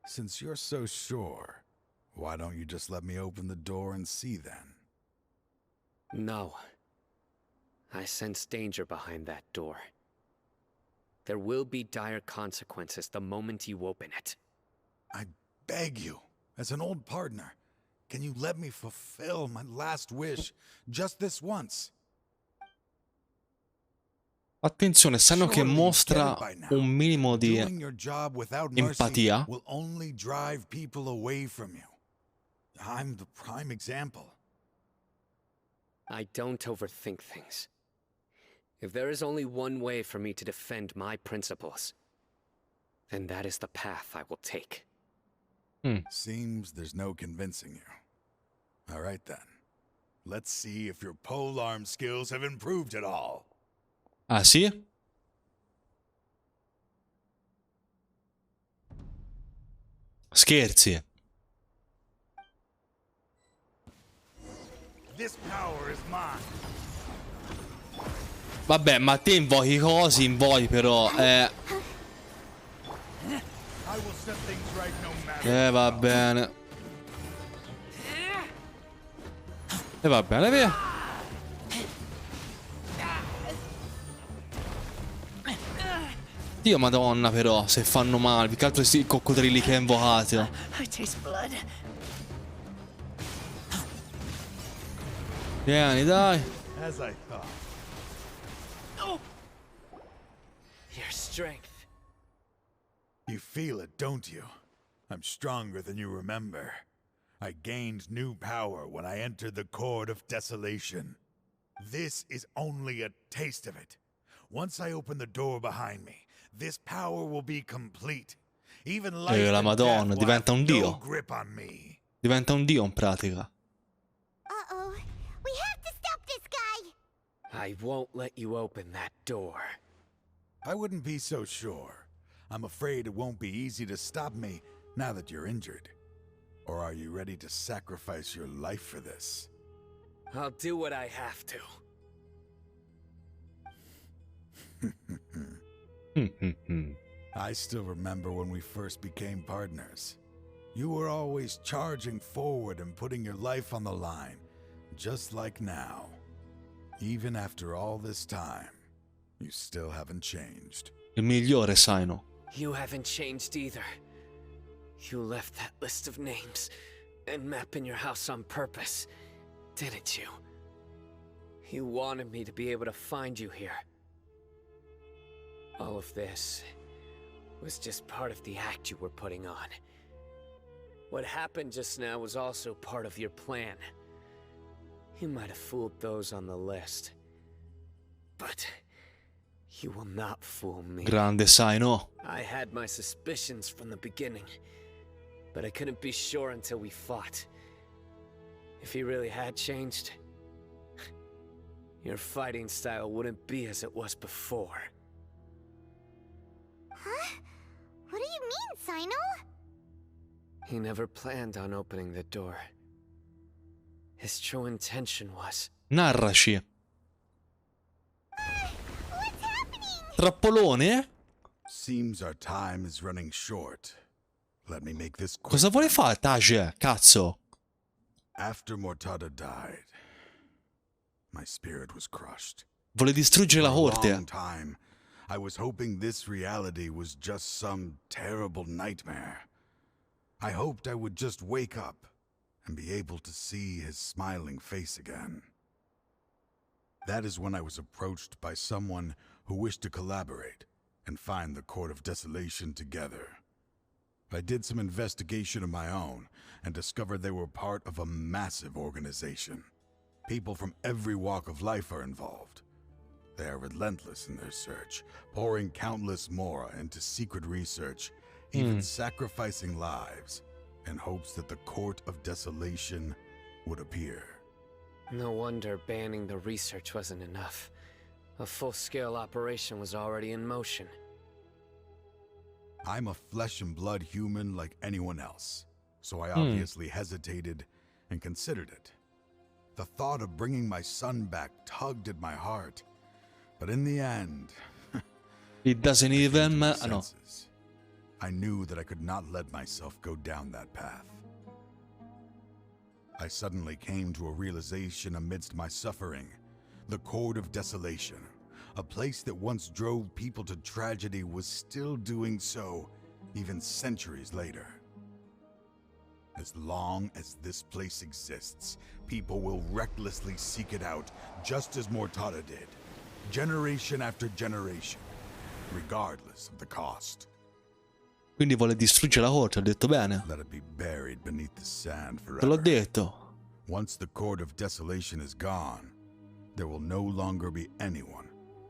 Since you're so sure, why don't you just let me open the door and see then? No. I sense danger behind that door. There will be dire consequences the moment you open it. I beg you, as an old partner, can you let me fulfill my last wish just this once? Attenzione, sanno che mostra un minimo di Doing your job without empatia. mercy will only drive people away from you. I'm the prime example. I don't overthink things. If there is only one way for me to defend my principles, then that is the path I will take. Seems there's no convincing you. All right then. Let's see if your polearm skills have improved at all. Ah, sì? Scherzi. This power is mine. Vabbè, ma te invochi cosi, invoi però, va bene. Va bene, via. Dio madonna però, se fanno male, più che altro i coccodrilli che ha invocato. Vieni, dai. As I thought. Your strength. You feel it, don't you? I'm stronger than you remember. I gained new power when I entered the Court of Desolation. This is only a taste of it. Once I open the door behind me, this power will be complete. Even life la and Madonna, death will diventa un have dio. no grip on me. Diventa un dio in pratica. Uh-oh. We have to stop this guy! I won't let you open that door. I wouldn't be so sure. I'm afraid it won't be easy to stop me now that you're injured. Or are you ready to sacrifice your life for this? I'll do what I have to. I still remember when we first became partners. You were always charging forward and putting your life on the line, just like now. Even after all this time, you still haven't changed. Il migliore, Cyno. You haven't changed either. You left that list of names and map in your house on purpose, didn't you? You wanted me to be able to find you here. All of this was just part of the act you were putting on. What happened just now was also part of your plan. You might have fooled those on the list, but you will not fool me. Grande Cyno. I had my suspicions from the beginning, but I couldn't be sure until we fought. If he really had changed, your fighting style wouldn't be as it was before. Huh? What do you mean, Cyno? He never planned on opening the door. His true intention was... Narraci. What's happening? Trappolone? Seems our time is running short. Let me make this quick. Cosa vuole fare, Tage? Cazzo. After Mortada died, my spirit was crushed. Vuole distruggere la For a corte. long time, I was hoping this reality was just some terrible nightmare. I hoped I would just wake up and be able to see his smiling face again. That is when I was approached by someone who wished to collaborate and find the Court of Desolation together. I did some investigation of my own and discovered they were part of a massive organization. People from every walk of life are involved. They are relentless in their search, pouring countless Mora into secret research, even sacrificing lives in hopes that the Court of Desolation would appear. No wonder banning the research wasn't enough. A full-scale operation was already in motion. I'm a flesh and blood human like anyone else, so I obviously hesitated and considered it. The thought of bringing my son back tugged at my heart, but in the end, It doesn't I came to even... my Ah, no. senses. I knew that I could not let myself go down that path. I suddenly came to a realization amidst my suffering. The Court of Desolation, a place that once drove people to tragedy, was still doing so, even centuries later. As long as this place exists, people will recklessly seek it out, just as Mortada did, generation after generation, regardless of the cost. Quindi vuole distruggere la corte, ho detto bene. Let it be buried beneath the sand Te l'ho forever. detto. Once the Court of Desolation is gone, there will no longer be anyone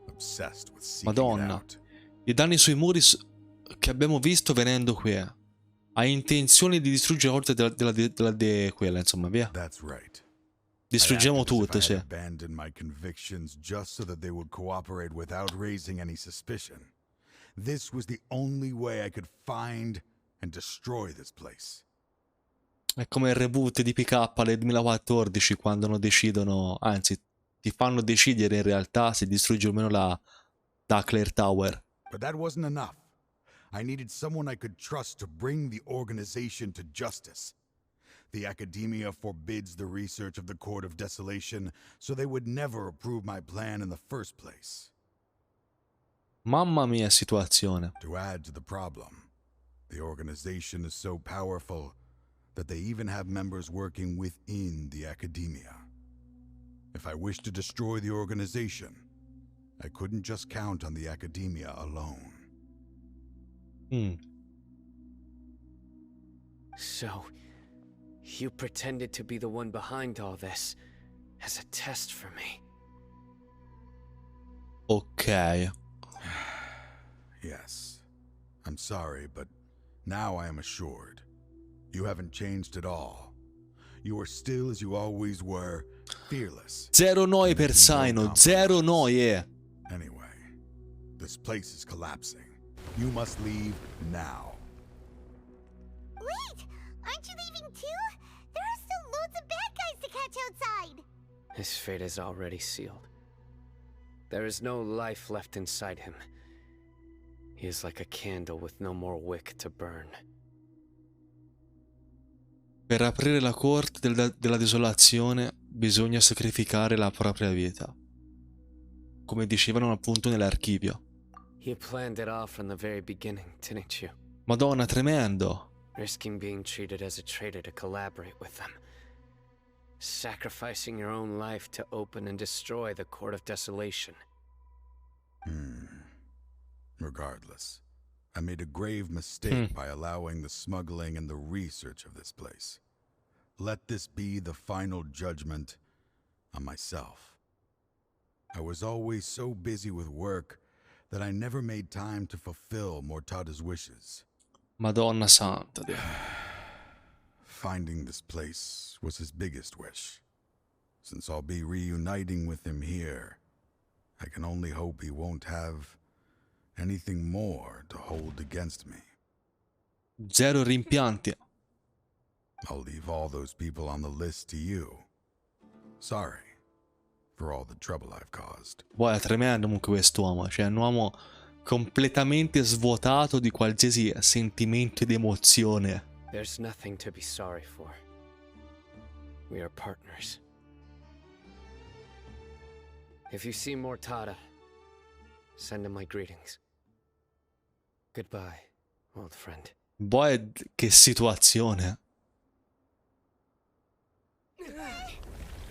obsessed with seeking it Madonna. out. I danni sui muri che abbiamo visto venendo qui. Hai intenzione di distruggere la corte di quella, insomma, via. That's right. Distruggiamo I acted as if tutto, I sì. had abandoned my convictions just so that they would cooperate without raising any suspicion. This was the only way I could find and destroy this place. È come il reboot di PK del 2014, quando non decidono, anzi, ti fanno decidere in realtà se distruggi o meno la Duckler Tower. But that wasn't enough. I needed someone I could trust to bring the organization to justice. The Academia forbids the research of the Court of Desolation, so they would never approve my plan in the first place. Mamma mia situazione. To add to the problem, the organization is so powerful that they even have members working within the Academia. If I wished to destroy the organization, I couldn't just count on the Academia alone. So, you pretended to be the one behind all this, as a test for me. Ok. Yes. I'm sorry, but now I am assured. You haven't changed at all. You are still as you always were, fearless. Zero noie per Cyno, zero noie. Anyway, this place is collapsing. You must leave now. Wait! Aren't you leaving too? There are still loads of bad guys to catch outside! His fate is already sealed. There is no life left inside him. He is like a candle with no more wick to burn. Per aprire la corte della desolazione bisogna sacrificare la propria vita. Come dicevano appunto nell'archivio. You planned it all from the very beginning, didn't you? Madonna, tremendo. Risking being treated as a traitor to collaborate with them. Sacrificing your own life to open and destroy the Court of Desolation. Regardless, I made a grave mistake by allowing the smuggling and the research of this place. Let this be the final judgment on myself. I was always so busy with work that I never made time to fulfill Mortada's wishes. Madonna santa. Finding this place was his biggest wish. Since I'll be reuniting with him here, I can only hope he won't have anything more to hold against me. Zero rimpianti. I'll leave all those people on the list to you. Sorry for all the trouble I've caused. Poi è tremendo comunque quest'uomo, cioè è un uomo completamente svuotato di qualsiasi sentimento ed emozione. There's nothing to be sorry for. We are partners. If you see Mortada, send him my greetings. Goodbye, old friend. Boy, che situazione.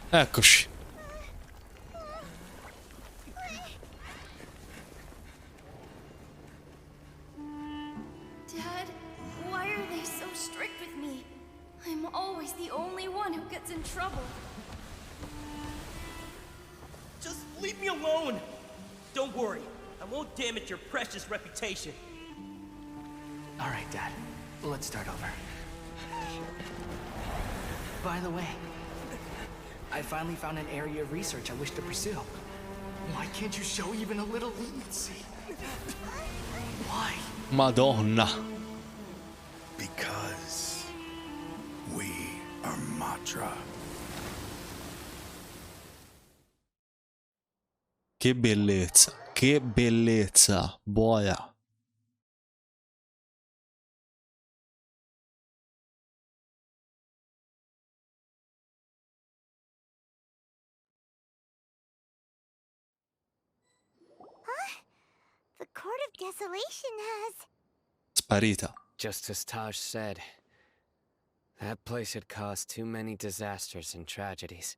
Eccoci. Dad, why are they so strict with me? I'm always the only one who gets in trouble. Just leave me alone! Don't worry, I won't damage your precious reputation. All right, Dad. Let's start over. By the way, I finally found an area of research I wish to pursue. Why can't you show even a little leniency? Why? Madonna. Because we are Matra. Che bellezza, che bellezza, boia. The Court of Desolation has... Sparita. Just as Taj said, that place had caused too many disasters and tragedies.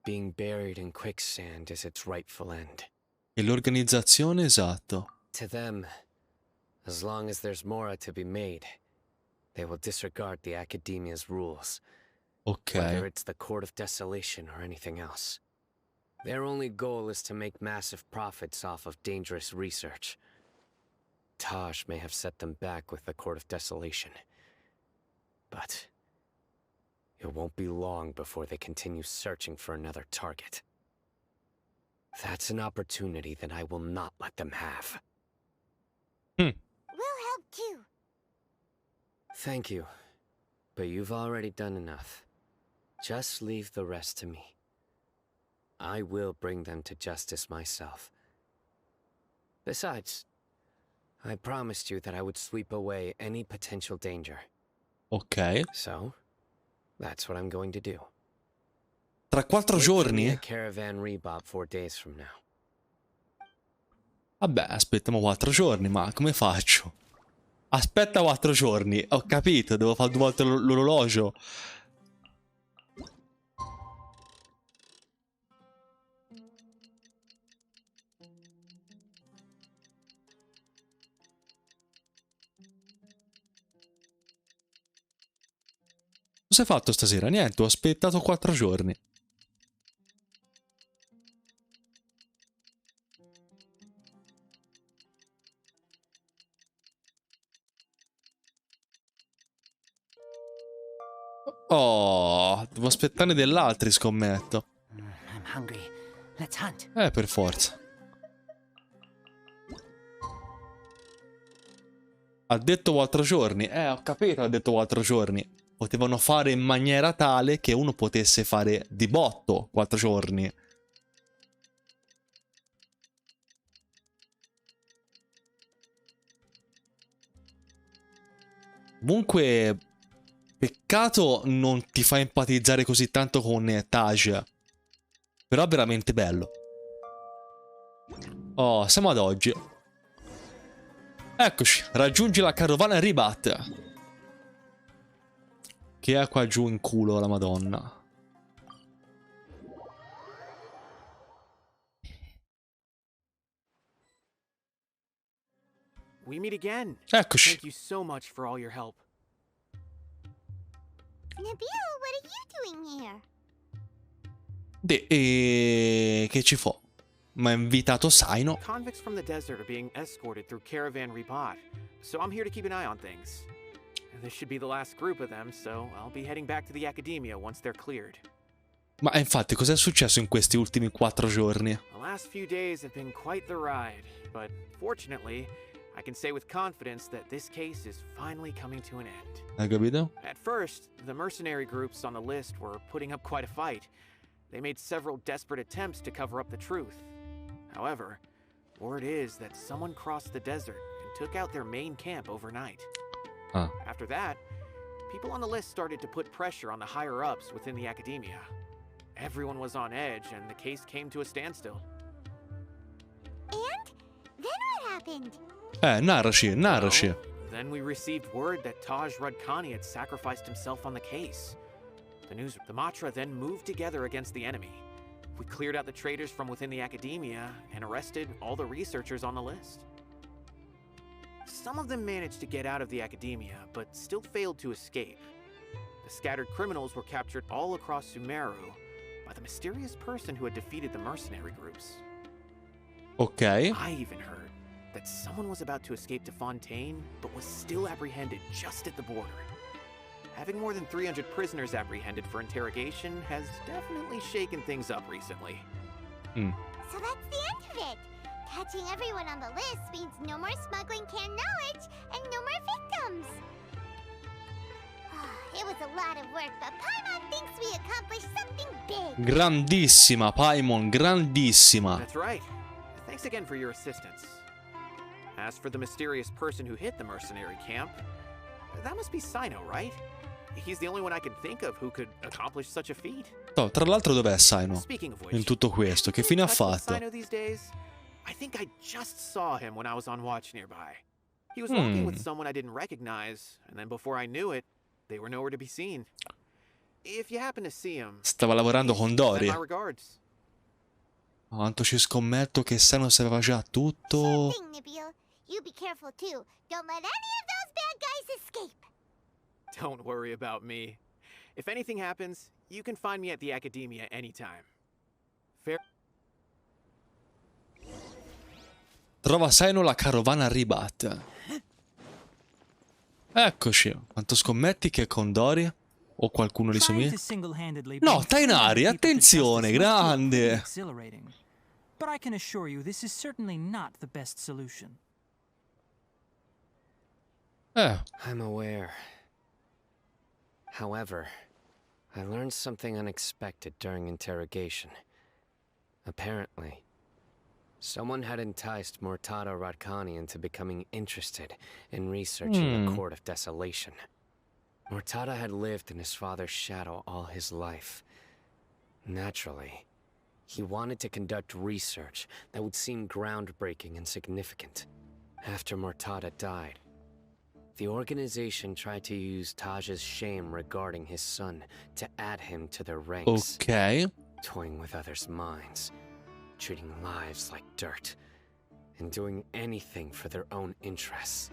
Being buried in quicksand is its rightful end. E l'organizzazione, esatto. To them, as long as there's more to be made, they will disregard the Academia's rules. Ok. Whether it's the Court of Desolation or anything else. Their only goal is to make massive profits off of dangerous research. Taj may have set them back with the Court of Desolation. But it won't be long before they continue searching for another target. That's an opportunity that I will not let them have. We'll help too. Thank you, but you've already done enough. Just leave the rest to me. I will bring them to justice myself. Besides, I promised you that I would sweep away any potential danger. Ok. So, that's what I'm going to do. Tra 4 giorni? A caravan rebob 4 days from now. Vabbè, aspettiamo 4 giorni, ma come faccio? Aspetta 4 giorni, ho capito, devo fare 2 volte l'orologio. Cosa hai fatto stasera? Niente, ho aspettato 4 giorni. Oh, devo aspettare dell'altri, scommetto. I'm hungry. Let's hunt. Per forza. Ha detto 4 giorni. Ho capito, ha detto 4 giorni. Potevano fare in maniera tale che uno potesse fare di botto 4 giorni. Comunque, peccato non ti fa empatizzare così tanto con Taj. Però è veramente bello. Oh, siamo ad oggi. Eccoci, raggiungi la carovana Ribat. Che ha qua giù in culo la Madonna. We meet again. Eccoci. Thank you so much for all your help. Nabil, what are you doing here? Che ci fo? Mi ha invitato Cyno. Convicts from the desert are being escorted through Caravan Rebot, so I'm here to keep an eye on things. This should be the last group of them, so I'll be heading back to the Academia once they're cleared. Ma infatti, cos'è successo in questi ultimi 4 giorni? The last few days have been quite the ride, but fortunately, I can say with confidence that this case is finally coming to an end. Hai capito? At first, the mercenary groups on the list were putting up quite a fight. They made several desperate attempts to cover up the truth. However, word is that someone crossed the desert and took out their main camp overnight. Ah. After that, people on the list started to put pressure on the higher-ups within the Academia. Everyone was on edge, and the case came to a standstill. And? Then what happened? Narraci. Well, then we received word that Taj Radkani had sacrificed himself on the case. The Matra then moved together against the enemy. We cleared out the traitors from within the Academia and arrested all the researchers on the list. Some of them managed to get out of the Academia, but still failed to escape. The scattered criminals were captured all across Sumeru by the mysterious person who had defeated the mercenary groups. Ok. I even heard that someone was about to escape to Fontaine, but was still apprehended just at the border. Having more than 300 prisoners apprehended for interrogation has definitely shaken things up recently. So that's the end of it. Catching everyone on the list means no more smuggling canned knowledge and no more victims. It was a lot of work, but Paimon thinks we accomplished something big. Grandissima, Paimon, grandissima. That's right. Thanks again for your assistance. As for the mysterious person who hit the mercenary camp, that must be Cyno, right? He's the only one I can think of who could accomplish such a feat. Oh, tra l'altro dov'è Cyno? Speaking of which, In tutto questo, che fine ha touch with fatto? Cyno these days? I think I just saw him when I was on watch nearby. He was walking with someone I didn't recognize, and then before I knew it, they were nowhere to be seen. If you happen to see him, Stava lavorando con send Dori. my regards. Quanto ci scommetto che Cyno sapeva già tutto. Sure thing, Nabil. You be careful too. Don't let any of those bad guys escape. Don't worry about me. If anything happens, you can find me at the Academia anytime. Fair. Trova Cyno la carovana Ribat. Eccoci. Quanto scommetti che con Dori o qualcuno li somiglia? No, Tainari, attenzione, grande. But I can assure you this is certainly not the best solution. I'm aware. However, I learned something unexpected during interrogation. Apparently, someone had enticed Murtada Radkani into becoming interested in researching the Court of Desolation. Murtada had lived in his father's shadow all his life. Naturally, he wanted to conduct research that would seem groundbreaking and significant. After Murtada died, the organization tried to use Taj's shame regarding his son to add him to their ranks. Ok. Toying with others' minds, treating lives like dirt, and doing anything for their own interests.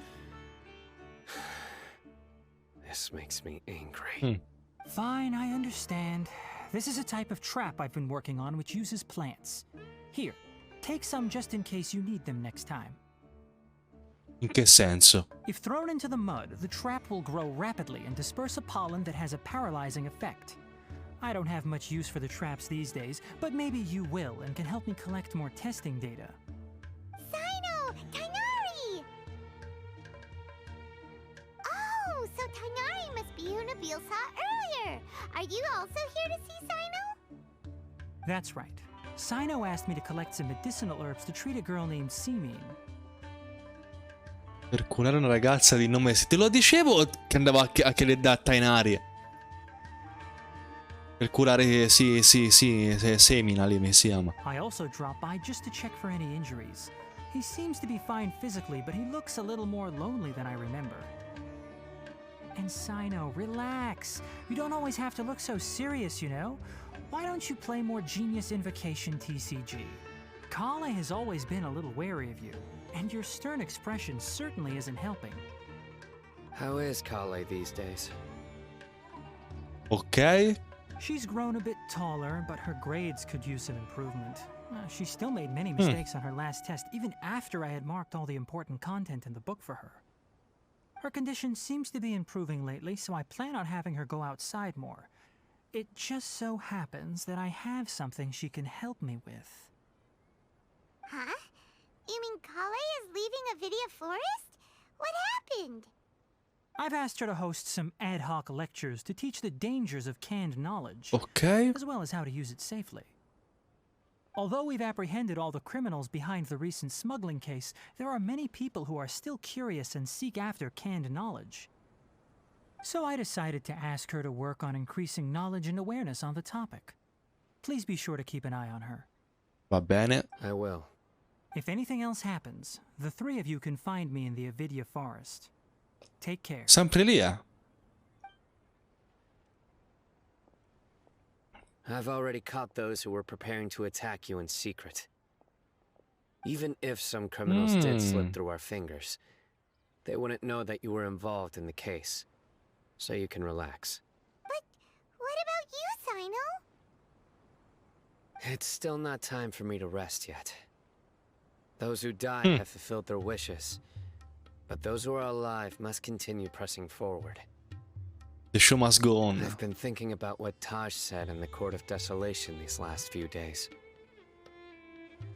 This makes me angry. Fine, I understand. This is a type of trap I've been working on which uses plants. Here, take some just in case you need them next time. In che senso? If thrown into the mud, the trap will grow rapidly and disperse a pollen that has a paralyzing effect. I don't have much use for the traps these days, but maybe you will and can help me collect more testing data. Cyno! Tainari! Oh, so Tainari must be who Nabil saw earlier. Are you also here to see Cyno? That's right. Cyno asked me to collect some medicinal herbs to treat a girl named Simin. Per curare una ragazza di nome... Te lo dicevo che andavo a chiedere da Tainari. Per curare... Sì, Semina lì mi si chiama. I also dropped by just to check for any injuries. He seems to be fine physically, but he looks a little more lonely than I remember. And Cyno, relax. You don't always have to look so serious, you know? Why don't you play more Genius Invocation TCG? Kale has always been a little wary of you, and your stern expression certainly isn't helping. How is Kale these days? Ok. She's grown a bit taller, but her grades could use some improvement. She still made many mistakes on her last test, even after I had marked all the important content in the book for her. Her condition seems to be improving lately, so I plan on having her go outside more. It just so happens that I have something she can help me with. Huh? You mean Kale is leaving Avidia Forest? What happened? I've asked her to host some ad hoc lectures to teach the dangers of canned knowledge, Ok. as well as how to use it safely. Although we've apprehended all the criminals behind the recent smuggling case, there are many people who are still curious and seek after canned knowledge. So I decided to ask her to work on increasing knowledge and awareness on the topic. Please be sure to keep an eye on her. Va bene. I will. If anything else happens, the three of you can find me in the Avidia Forest. Take care. Sempre lì, eh? I've already caught those who were preparing to attack you in secret. Even if some criminals did slip through our fingers, they wouldn't know that you were involved in the case. So you can relax. But what about you, Cyno? It's still not time for me to rest yet. Those who died have fulfilled their wishes, but those who are alive must continue pressing forward. The show must go on. I've been thinking about what Taj said in the Court of Desolation these last few days.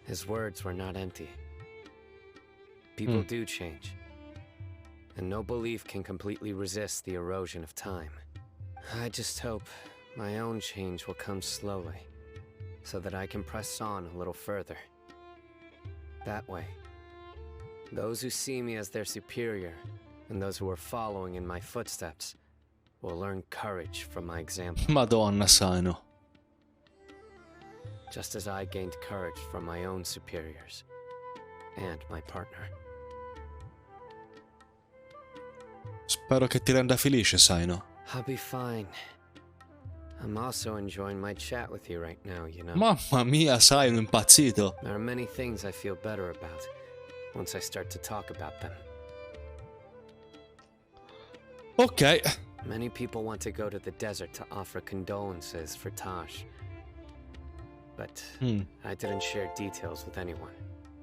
His words were not empty. People do change, and no belief can completely resist the erosion of time. I just hope my own change will come slowly, so that I can press on a little further. That way, those who see me as their superior, and those who are following in my footsteps, will learn courage from my example. Madonna, Cyno. Just as I gained courage from my own superiors and my partner. Spero che ti renda felice, Cyno. I'll be fine. I'm also enjoying my chat with you right now, you know. Mamma mia, Cyno, impazzito. There are many things I feel better about once I start to talk about them. Ok. Many people want to go to the desert to offer condolences for Taj. But I didn't share details with anyone.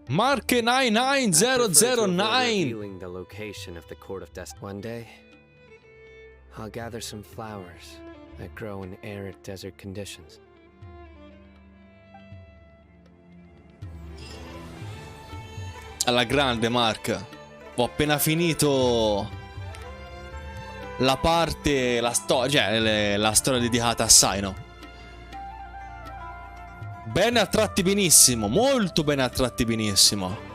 Marche 99009. Revealing the location of the Court of Destiny. One day, I'll gather some flowers that grow in arid desert conditions. Alla grande, Mark. Ho appena finito la parte, la storia dedicata a Cyno. Bene a tratti benissimo, molto bene a tratti benissimo.